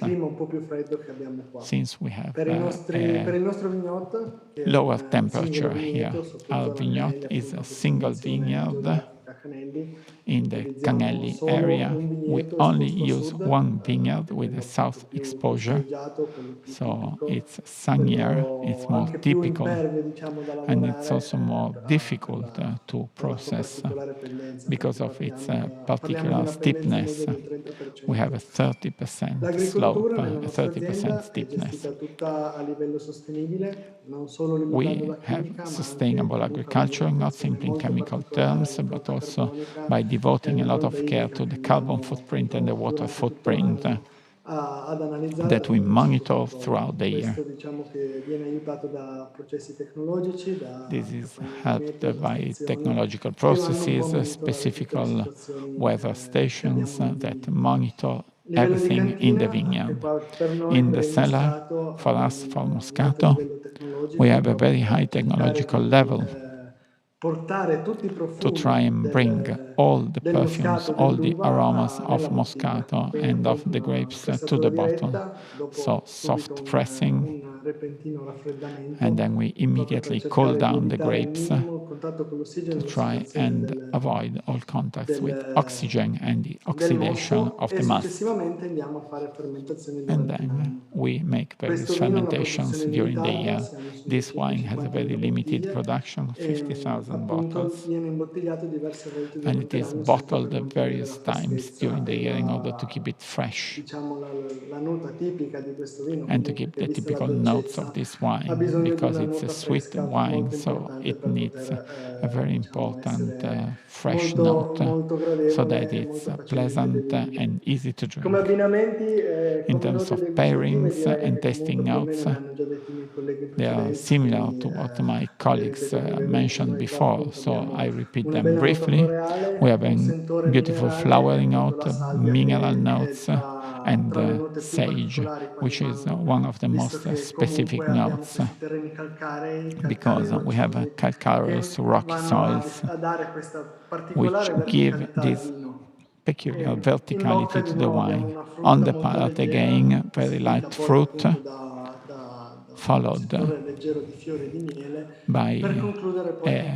Since we have lower temperature here, our vineyard is a single vineyard in the Canelli area. We only use one vineyard with a south exposure, so it's sunnier, it's more typical, and it's also more difficult to process because of its particular steepness. We have a 30% slope, a 30% steepness. We have sustainable agriculture, not simply in chemical terms, but also by devoting a lot of care to the carbon footprint and the water footprint that we monitor throughout the year. This is helped by technological processes, specific weather stations that monitor everything in the vineyard. In the cellar, for us, for Moscato, we have a very high technological level to try and bring all the perfumes, all the aromas of Moscato and of the grapes to the bottle. So soft pressing, and then we immediately cool down the grapes to try and avoid all contacts with oxygen and the oxidation of the malt. And then we make various fermentations during the year. This wine has a very limited production, 50,000 bottles, and it is bottled at various times during the year in order to keep it fresh and to keep the typical notes of this wine, because it's a sweet wine, so it needs a very important fresh note so that it's pleasant and easy to drink. In terms of pairings and tasting notes, they are similar to what my colleagues mentioned before, so I repeat them briefly. We have a beautiful flowery note, mineral notes, and sage, which is one of the most specific notes, because we have calcareous rocky soils, which give this peculiar verticality to the wine. On the palate, again, very light fruit, followed by a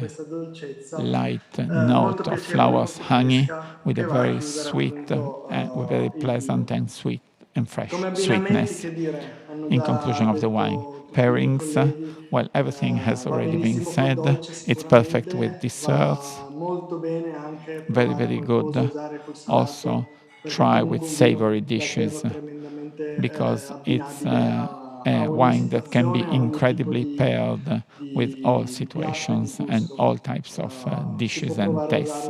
light note of flowers, honey, with a very sweet, with very pleasant and sweet and fresh sweetness. In conclusion of the wine, pairings, well, everything has already been said. It's perfect with desserts, very, very good. Also, try with savory dishes, because it's a wine that can be incredibly paired with all situations and all types of dishes and tastes.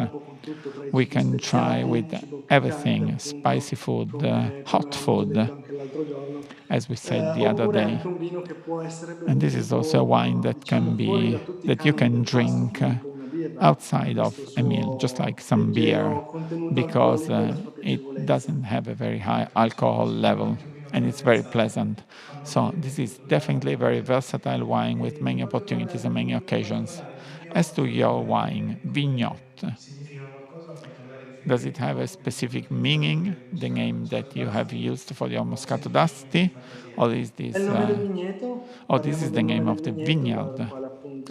We can try with everything, spicy food, hot food, as we said the other day. And this is also a wine that can be, that you can drink outside of a meal, just like some beer, because it doesn't have a very high alcohol level and it's very pleasant. So this is definitely a very versatile wine with many opportunities and many occasions. As to your wine, Vignotte, does it have a specific meaning, the name that you have used for your Moscato d'Asti, or is this... oh, this is the name of the vineyard.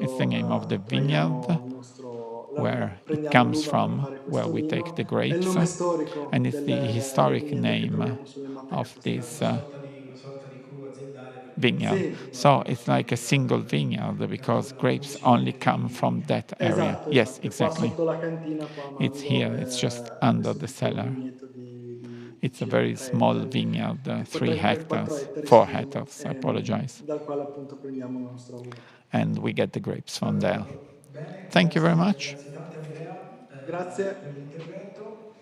It's the name of the vineyard where it comes from, where we take the grapes, and it's the historic name of this vineyard. So it's like a single vineyard because grapes only come from that area. Esatto, Yes, esatto. exactly. Qua sotto la cantina qua It's Mango here, it's just under the questo piccolo cellar. vigneto di It's a circa very 3 small ettari, vineyard, 3 4 hectares, ettari 4 scusa, hectares, I apologize. dal quale appunto prendiamo la nostra uva. And we get the grapes from there. Bene, Thank you very much. Grazie tante Andrea Grazie. per l'intervento.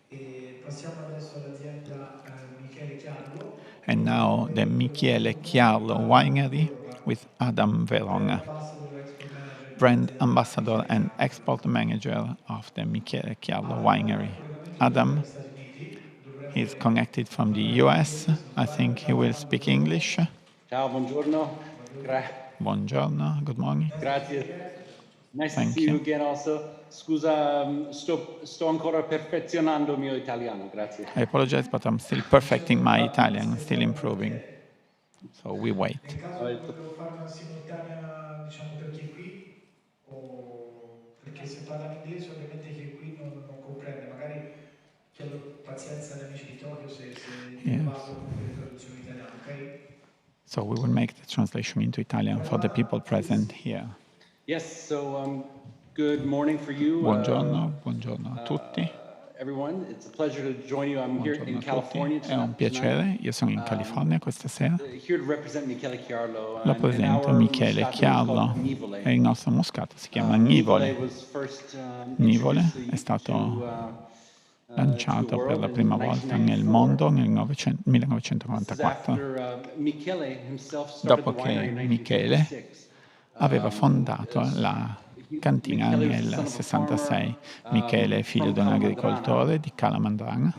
E passiamo adesso all'azienda Michele Chiarlo. And now the Michele Chiarlo Winery with Adam Verona, brand ambassador and export manager of the Michele Chiarlo Winery. Adam, he's connected from the US. I think he will speak English. Ciao, buongiorno. Buongiorno, good morning. Grazie. Nice Thank to see you you. again also. Scusa, sto ancora perfezionando il mio italiano, grazie. I apologize, but I'm still perfecting my Italian, still improving. So we wait. In caso devo fare una simultanea, diciamo, per chi è qui, o perché se parlano inglese ovviamente chi è qui non comprende, magari chiedo pazienza agli amici di Tokyo se Yes. parlo con delle traduzioni italiane, ok? So we will make the translation into Italian for the people present here. Yes, so good morning for you. Buongiorno, buongiorno a tutti. Everyone, it's a pleasure to join you. I'm here Buongiorno in a tutti. California È un piacere, io sono in California questa sera. Here to represent Michele Chiarlo. Lo presento Michele Chiarlo e il nostro moscato si chiama Nivole. Nivole è stato lanciato per la prima volta nel mondo nel 1994, dopo che Michele aveva fondato la cantina nel 66. Michele è figlio di un agricoltore di Calamandrana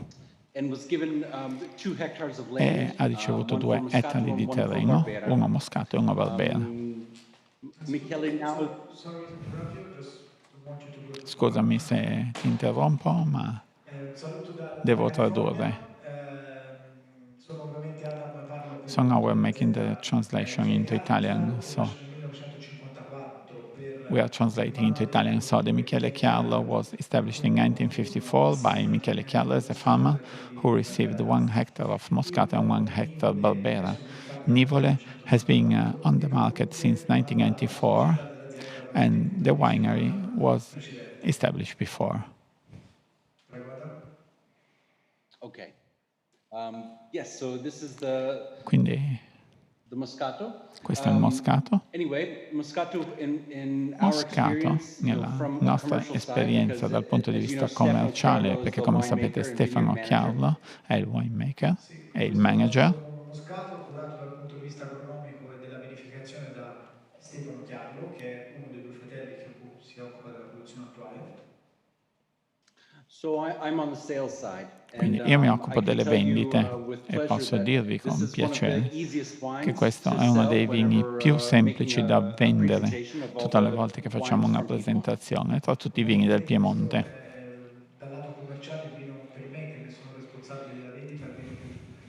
e ha ricevuto 2 ettari di terreno, uno moscato e uno barbera. Scusami se ti interrompo, ma devo tradurre. So now we're making the translation into Italian, so we are translating into Italian. So the Michele Chiarlo was established in 1954 by Michele Chiarlo as a farmer who received 1 hectare of Moscato and 1 hectare Barbera. Nivole has been on the market since 1994 and the winery was established before. Okay. Yes, so this is the Moscato. Questo è il Moscato. Anyway, Moscato Moscato, nella nostra esperienza dal punto di vista commerciale, perché come sapete Stefano Chiarlo è il winemaker, è il manager. Moscato curato dal punto di vista agronomico e della vinificazione da Stefano Chiarlo, che è uno dei 2 fratelli che si occupa della produzione attuale. So I'm on the sales side. Quindi io mi occupo delle vendite e posso dirvi con piacere che questo è uno dei vini più semplici da vendere tutte le volte che facciamo una presentazione, tra tutti i vini del Piemonte. Dal lato commerciale il vino per me, che ne sono responsabile della vendita, è il vino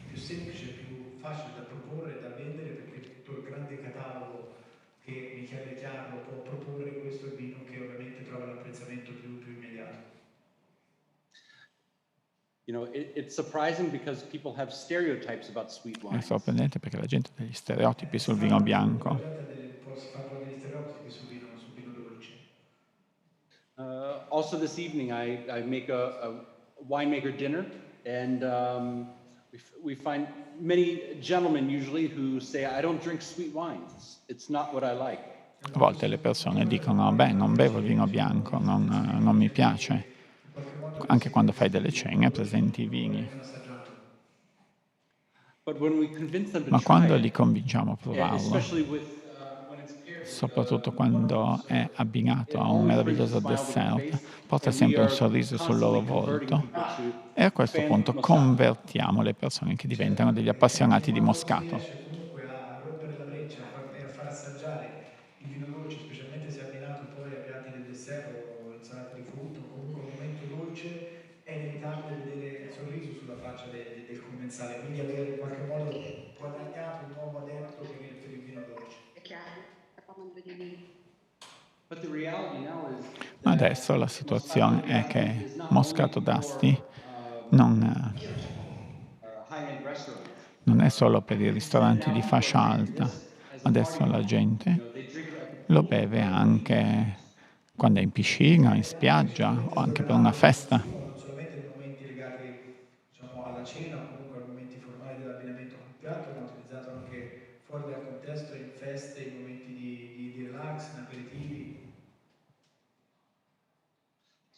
più semplice, più facile da proporre e da vendere, perché tutto il grande catalogo che Michele Chiarlo può proporre, questo è il vino che ovviamente trova l'apprezzamento più immediato. You know, it's surprising because people have stereotypes about sweet È wines. sorprendente perché la gente ha degli stereotipi sul vino bianco. Si fa un po' degli stereotipi sul vino dolce. Also this evening I make a winemaker dinner and We find many gentlemen usually who say, I don't drink sweet wines. It's not what I like. A volte le persone dicono, beh, non bevo il vino bianco, non mi piace. Anche quando fai delle cene presenti i vini. Ma quando li convinciamo a provarlo, soprattutto quando è abbinato a un meraviglioso dessert, porta sempre un sorriso sul loro volto e a questo punto convertiamo le persone che diventano degli appassionati di moscato. Riesce comunque a rompere la breccia e a far assaggiare il vino dolce, specialmente se abbinato poi a piatti del dessert o insalata di frutta o comunque un momento dolce, è inevitabile vedere il sorriso sulla faccia del commensale, quindi aver in qualche modo guadagnato un nuovo adepto per il vino dolce. È chiaro, parlando di vino. Ma adesso la situazione è che Moscato d'Asti non è solo per i ristoranti di fascia alta. Adesso la gente lo beve anche quando è in piscina, in spiaggia o anche per una festa. Non solamente nei momenti legati, diciamo, alla cena o comunque ai momenti formali dell'abbinamento con il piatto, ma utilizzato anche fuori dal contesto, in feste, in momenti di relax, in aperitivi.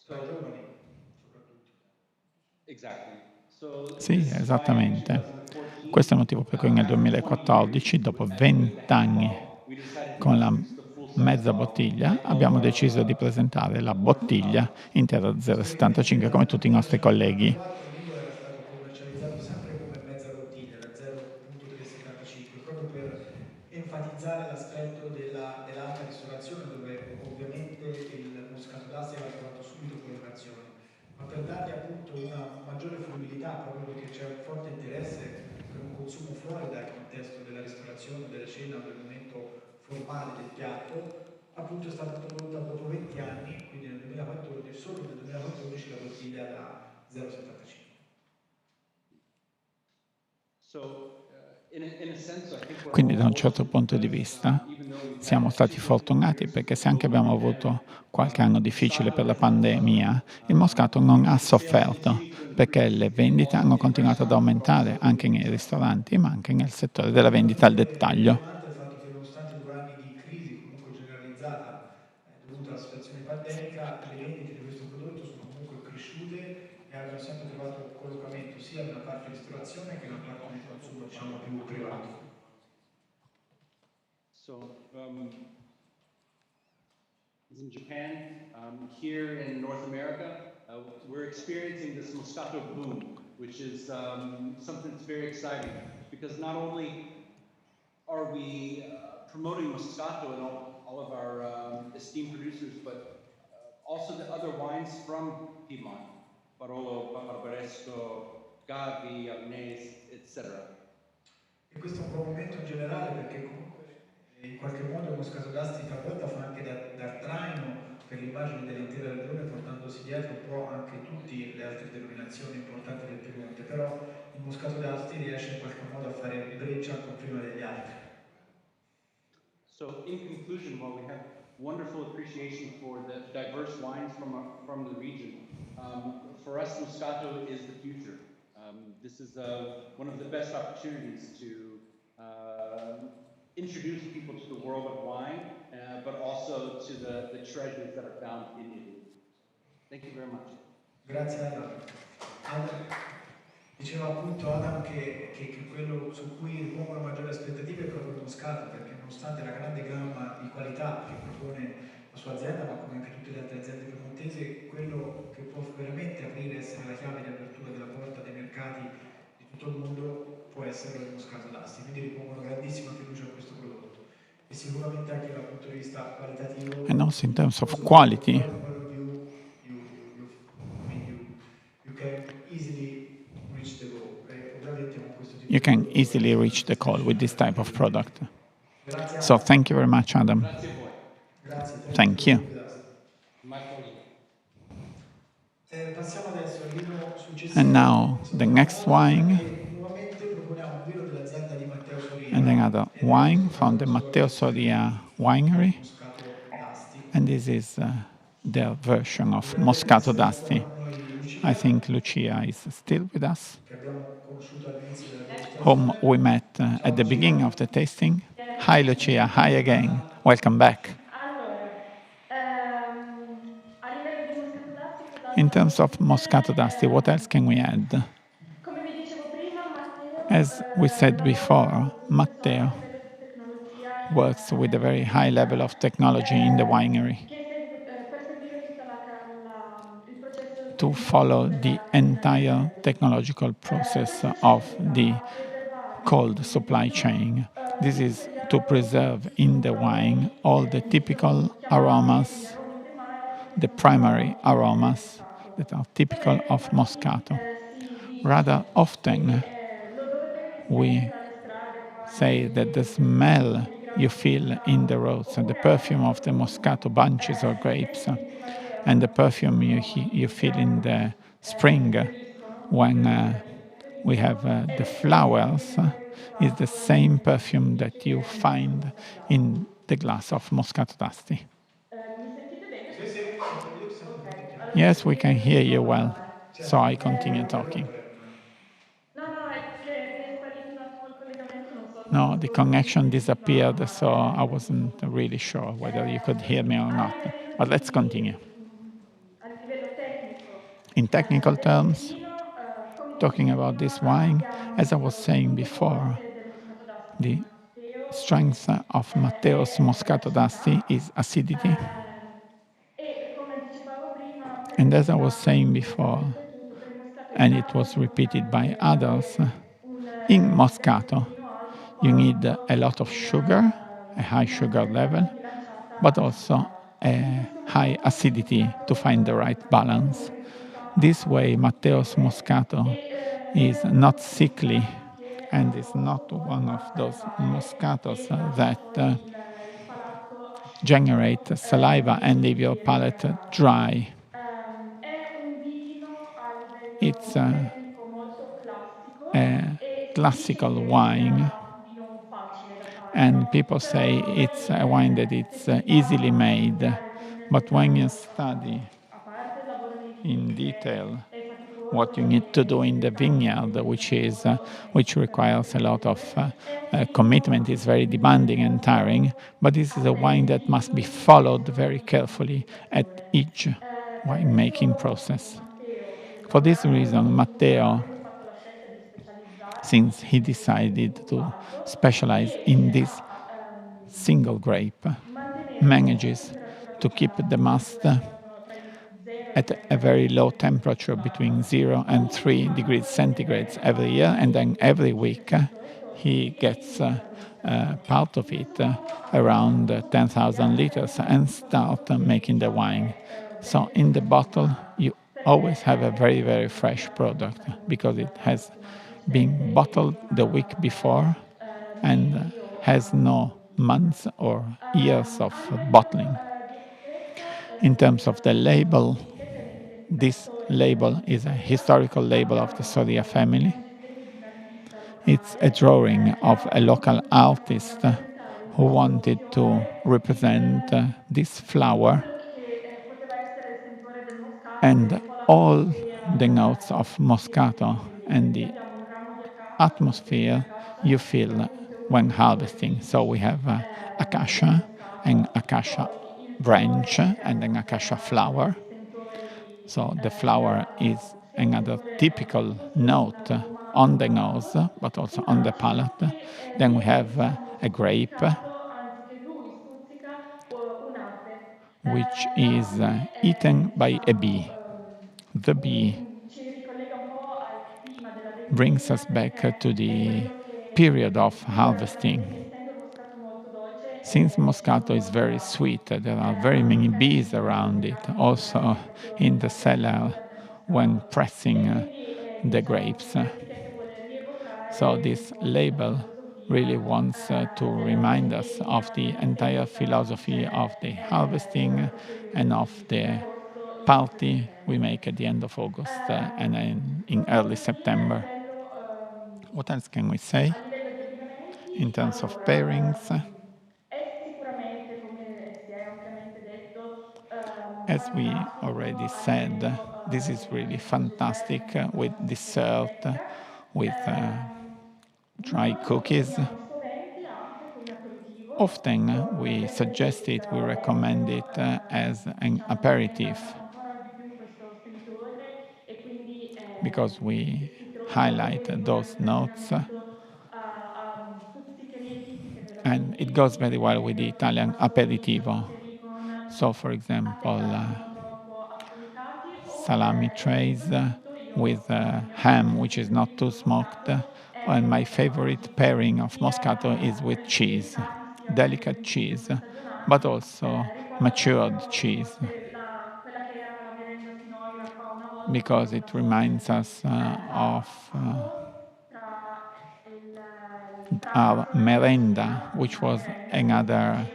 Tra i giovani, soprattutto. Sì, esattamente. Questo è il motivo per cui nel 2014, dopo 20 anni con la mezza bottiglia, abbiamo deciso di presentare la bottiglia intera 0,75 come tutti i nostri colleghi. Il vino era stato commercializzato sempre come mezza bottiglia, da 0,375, proprio per enfatizzare l'aspetto dell'alta ristorazione, dove ovviamente il moscato d'Asti aveva trovato subito collocazione, ma per dargli appunto una maggiore fruibilità, proprio perché c'è un forte interesse per un consumo fuori dal contesto della ristorazione, della cena o del momento formale del piatto, appunto è stata prodotta dopo 20 anni, quindi nel 2014, solo nel 2014 la bottiglia da 0,75. Quindi da un certo punto di vista siamo stati fortunati perché se anche abbiamo avuto qualche anno difficile per la pandemia, il Moscato non ha sofferto perché le vendite hanno continuato ad aumentare anche nei ristoranti ma anche nel settore della vendita al dettaglio. Il fatto che nonostante 2 anni di crisi comunque generalizzata dovuta alla situazione pandemica, le vendite di questo prodotto sono comunque cresciute e abbiano sempre trovato collocamento sia nella parte ristorazione che nella parte del consumo, diciamo, più privato. In Japan, here in North America, we're experiencing this Moscato boom, which is something that's very exciting because not only are we promoting Moscato and all of our esteemed producers, but also the other wines from Piedmont, Barolo, Barbaresco, Gavi, Agnese, etc. E questo è un buon momento in generale perché comunque in qualche modo il Moscato d'Asti talvolta fa anche da traino per l'immagine dell'intera regione, portandosi dietro un po' anche tutte le altre denominazioni importanti del Piemonte, però il Moscato d'Asti riesce in qualche modo a fare breccia ancora prima degli altri. So in conclusion, while we have wonderful appreciation for the diverse wines from the region, for us Moscato is the future. This is one of the best opportunities to introduce people to the world of wine, but also to the treasures that are found in Italy. Thank you very much. Grazie Adam. Diceva appunto Adam che quello su cui ripongono maggiori aspettative è proprio il Moscato, perché nonostante la grande gamma di qualità che propone la sua azienda, ma come anche tutte le altre aziende piemontesi, quello che può veramente aprire, essere la chiave di apertura della porta dei mercati di tutto il mondo, può essere il Moscato d'Asti, quindi ripongono grandissima fiducia in questo prodotto. E sicuramente anche dal punto di vista qualitativo, and also in terms of quality. You can easily reach the goal with this type of product. So thank you very much, Adam. Thank you. And now the next wine, and another wine from the Matteo Soria winery, and this is their version of Moscato d'Asti. I think Lucia is still with us, che abbiamo conosciuto all'inizio della degustazione. whom we met at the beginning of the tasting. Hi Lucia, hi again, welcome back. Allora, a livello di Moscato d'Asti cos'altro In terms of possiamo Moscato aggiungere? d'Asti, what else can we add? Come vi dicevo prima, Matteo As we said lavora before, molto sul Matteo solito livello di tecnologia works with a very high level of technology in the winery per seguire tutta il processo to di follow produzione the della entire bottiglia. technological process Questo ci of aiuta the a preservare cold nel supply vino chain. This tutti is gli to aromi preserve in the wine all the typical chiamati gli aromas, aromi primari che the sono primary tipici del aromas Moscato. that are typical Dovere of infatti Moscato. si Rather dice often che l'odore che viene we tra le strade say that the smell you feel in the roads and the perfume of the Moscato bunches or grapes and the perfume you feel in the spring when we have the flowers is the same perfume that you find in the glass of Moscato d'Asti. Mi sentite bene? Sì, sì, io ti sento Ok, bene, chiaro. allora Yes, we can hear continuo you a well, parlare. so I Non continue volevo talking. interrompere. No, è che mi è sparito un attimo il collegamento, non so se No, the tu mi connection sentiva disappeared, so I wasn't really sure whether you could hear me or not. But let's continue. A livello tecnico In technical del terms, vino, come talking dicevo about prima, this wine, abbiamo as I was saying punto before, forte del Moscato d'Asti di the Matteo strength of Matteo's Moscato d'Asti is acidity. E come anticipavo prima, per il And as I was Moscato, saying prima before, di tutto, per il Moscato è and it was repeated by others, in Moscato you need a lot of sugar, a high sugar level, but also a high acidity to find the right balance. This way, Matteo's Moscato is not sickly and is not one of those Moscatos that generate saliva and leave your palate dry. È un vino a livello It's a tecnico molto classico a e si dice classical che wine, sia un vino facile da fare, and no? people say Però it's poi a wine that it's se si easily va a made, studiare con but when you dettaglio, study a parte il lavoro nei in vigneti detail che è faticoso what you need to do in the vineyard, which requires a lot of commitment, is very demanding and tiring, but this is a wine that must be followed very carefully at each winemaking process. For this reason, Matteo, since he decided to specialize in this single grape, manages to keep the mast at a very low temperature between 0 and 3 degrees centigrade every year, and then every week he gets part of it, around 10,000 liters, and start making the wine. So in the bottle you always have a very, very fresh product because it has been bottled the week before and has no months or years of bottling. In terms of the label, this label is a historical label of the Soria family. It's a drawing of a local artist who wanted to represent this flower and all the notes of Moscato and the atmosphere you feel when harvesting. So we have acacia, an acacia branch, and an acacia flower. So the flower is another typical note on the nose, but also on the palate. Then we have a grape, which is eaten by a bee. The bee brings us back to the period of harvesting. Since Moscato is very sweet, there are very many bees around it, also in the cellar when pressing the grapes. So this label really wants to remind us of the entire philosophy of the harvesting and of the party we make at the end of August and in early September. What else can we say in terms of pairings? As we already said, this is really fantastic with dessert, with dry cookies. Often we suggest it, we recommend it as an aperitif because we highlight those notes and it goes very well with the Italian aperitivo. So, for example, salami trays with ham, which is not too smoked. And my favorite pairing of Moscato is with cheese, delicate cheese, but also matured cheese, because it reminds us of our merenda, which was another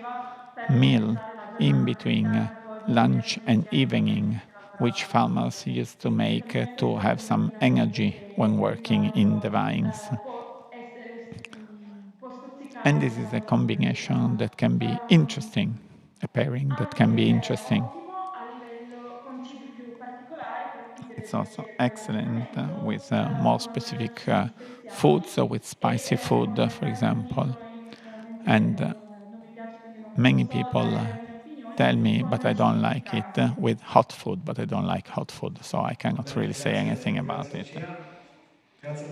meal in between lunch and evening, which farmers used to make to have some energy when working in the vines. And this is a combination that can be interesting, a pairing that can be interesting. It's also excellent with more specific foods, so with spicy food, for example. And many people tell me, but I don't like it, with hot food, but I don't like hot food, so I cannot really say anything about it.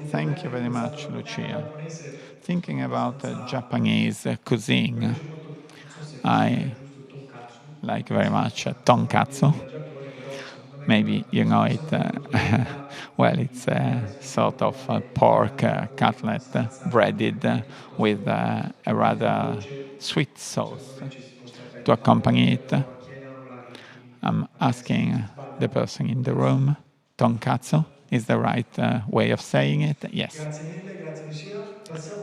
Thank you very much, Lucia. Thinking about Japanese cuisine, I like very much tonkatsu. Maybe you know it. Well, it's a sort of a pork cutlet breaded with a rather sweet sauce to accompany it. I'm asking the person in the room, tonkatsu is the right way of saying it? Yes.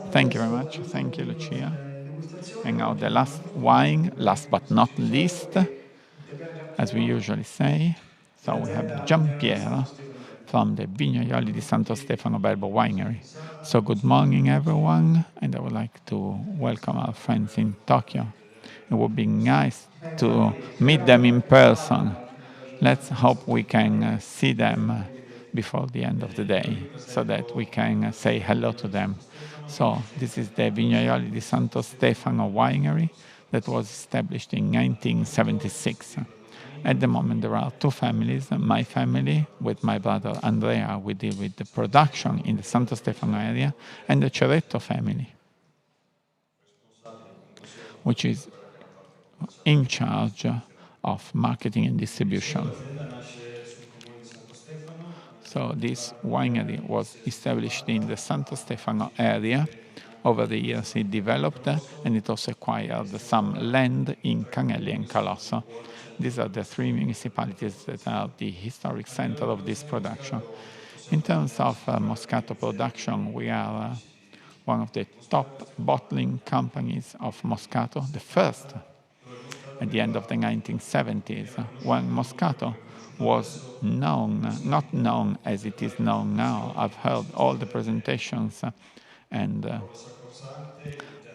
Thank you very much. Thank you, Lucia. And now the last wine, last but not least, as we usually say. So we have Giampiero from the Vignaioli di Santo Stefano Belbo Winery. So good morning, everyone, and I would like to welcome our friends in Tokyo. It would be nice to meet them in person. Let's hope we can see them before the end of the day so that we can say hello to them. So this is the Vignaioli di Santo Stefano Winery that was established in 1976. At the moment, there are two families. My family, with my brother Andrea, we deal with the production in the Santo Stefano area, and the Ceretto family, which is in charge of marketing and distribution. So this winery was established in the Santo Stefano area. Over the years it developed and it also acquired some land in Canelli and Calosso. These are the three municipalities that are the historic center of this production. In terms of Moscato production, we are one of the top bottling companies of Moscato, the first at the end of the 1970s, when Moscato was known, not known as it is known now. I've heard all the presentations and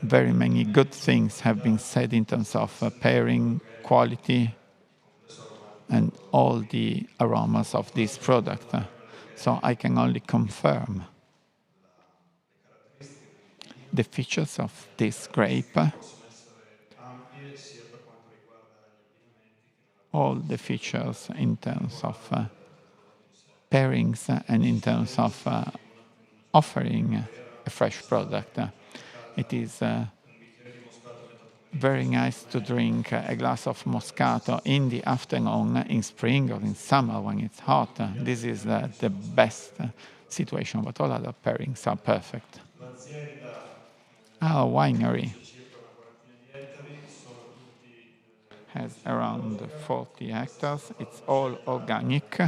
very many good things have been said in terms of pairing, quality, and all the aromas of this product. So I can only confirm the features of this grape, all the features in terms of pairings and in terms of offering a fresh product. It is very nice to drink a glass of Moscato in the afternoon, in spring or in summer when it's hot. This is the best situation, but all other pairings are perfect. Our winery has around 40 hectares. It's all organic.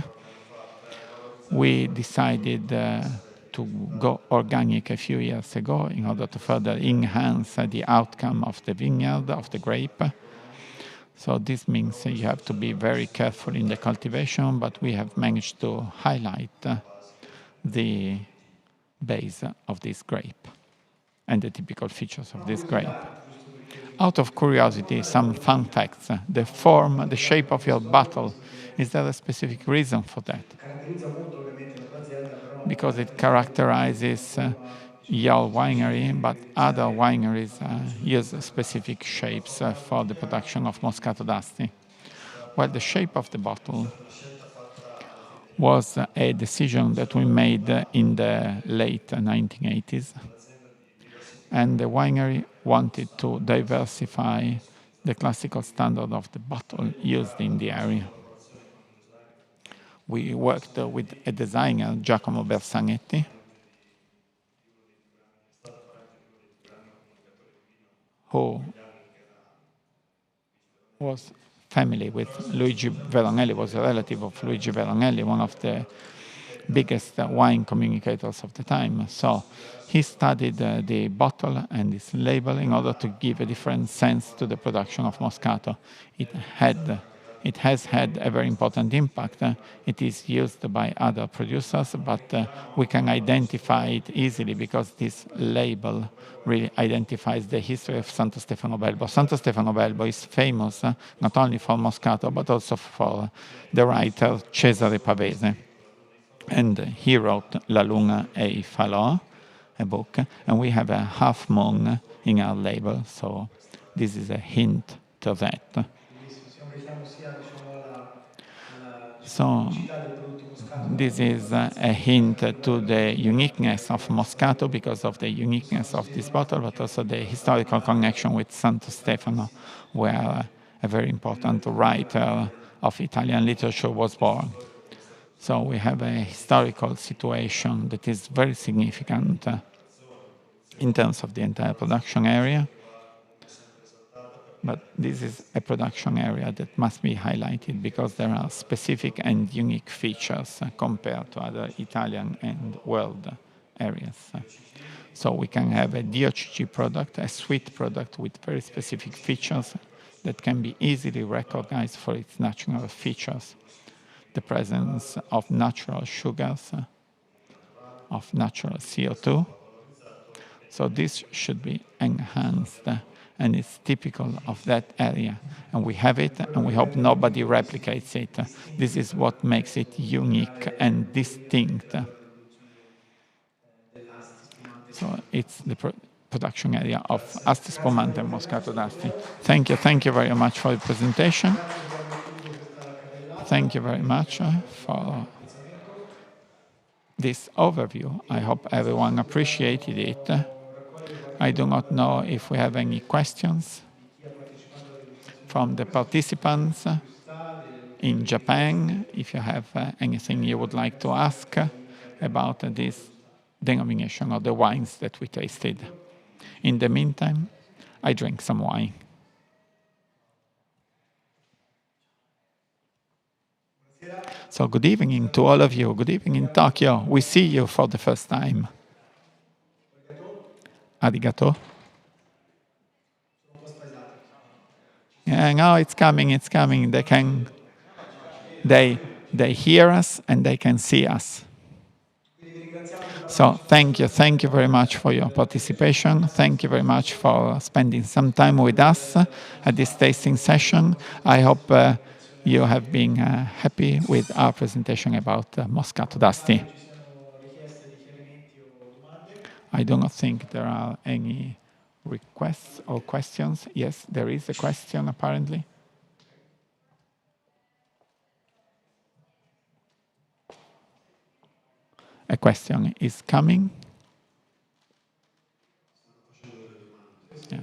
We decided to go organic a few years ago in order to further enhance the outcome of the vineyard, of the grape. So this means you have to be very careful in the cultivation, but we have managed to highlight the base of this grape and the typical features of this grape. Out of curiosity, some fun facts. The form, the shape of your bottle, is there a specific reason for that? Because it characterizes your winery, but other wineries use specific shapes for the production of Moscato d'Asti. Well, the shape of the bottle was a decision that we made in the late 1980s. And the winery wanted to diversify the classical standard of the bottle used in the area. We worked with a designer, Giacomo Bersagnetti, who was family with Luigi Veronelli, was a relative of Luigi Veronelli, one of the biggest wine communicators of the time. So he studied the bottle and its label in order to give a different sense to the production of Moscato. It has had a very important impact. It is used by other producers, but we can identify it easily because this label really identifies the history of Santo Stefano Belbo. Santo Stefano Belbo is famous not only for Moscato, but also for the writer Cesare Pavese. And he wrote La Luna e i Falò, a book, and we have a half moon in our label, so this is a hint to that. So this is a hint to the uniqueness of Moscato because of the uniqueness of this bottle, but also the historical connection with Santo Stefano, where a very important writer of Italian literature was born. So we have a historical situation that is very significant in terms of the entire production area. But this is a production area that must be highlighted because there are specific and unique features compared to other Italian and world areas. So we can have a DOCG product, a sweet product with very specific features that can be easily recognized for its natural features. The presence of natural sugars, of natural CO2. So this should be enhanced, and it's typical of that area. And we have it, and we hope nobody replicates it. This is what makes it unique and distinct. So it's the production area of Asti Spumante and Moscato d'Asti. Thank you very much for the presentation. Thank you very much for this overview. I hope everyone appreciated it. I do not know if we have any questions from the participants in Japan, if you have anything you would like to ask about this denomination of the wines that we tasted. In the meantime, I drink some wine. So good evening to all of you. Good evening in Tokyo. We see you for the first time. Arigato. Yeah, no, it's coming, it's coming. They hear us and they can see us. So thank you very much for your participation. Thank you very much for spending some time with us at this tasting session. I hope you have been happy with our presentation about Moscato d'Asti. I do not think there are any requests or questions. Yes, there is a question apparently. A question is coming. Yes.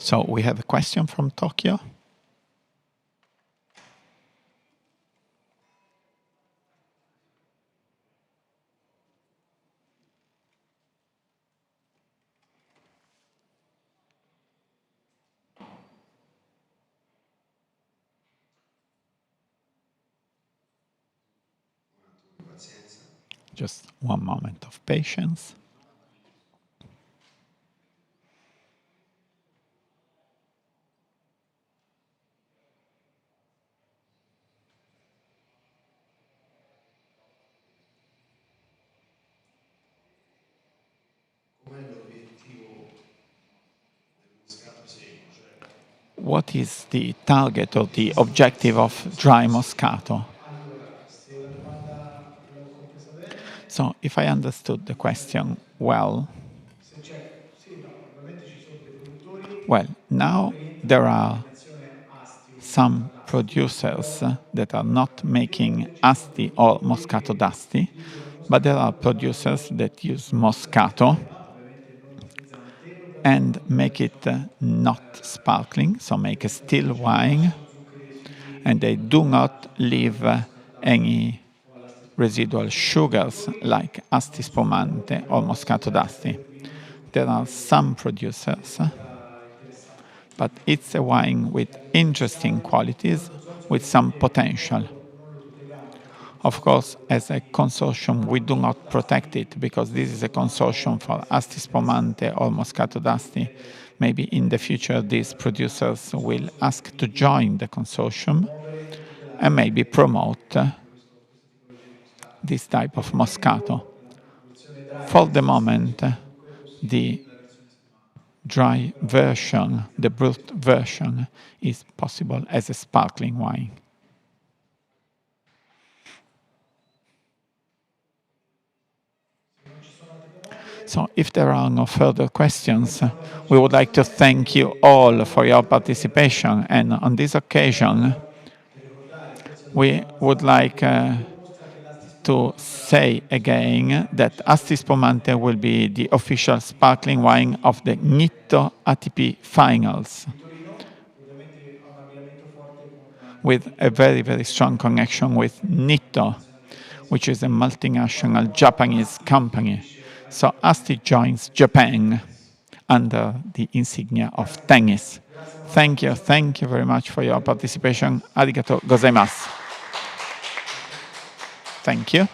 So we have a question from Tokyo. Just one moment of patience. What is the target or the objective of dry Moscato? So, if I understood the question well, now there are some producers that are not making Asti or Moscato d'Asti, but there are producers that use Moscato and make it not sparkling, so make a still wine, and they do not leave any residual sugars like Asti Spumante or Moscato d'Asti. There are some producers, but it's a wine with interesting qualities, with some potential. Of course, as a consortium, we do not protect it because this is a consortium for Asti Spumante or Moscato d'Asti. Maybe in the future, these producers will ask to join the consortium and maybe promote this type of Moscato. For the moment, the dry version, the brut version, is possible as a sparkling wine. So if there are no further questions, we would like to thank you all for your participation. And on this occasion, we would like to say again that Asti Spumante will be the official sparkling wine of the Nitto ATP Finals, with a very, very strong connection with Nitto, which is a multinational Japanese company. So Asti joins Japan under the insignia of tennis. Thank you very much for your participation. Arigatou gozaimasu. Thank you.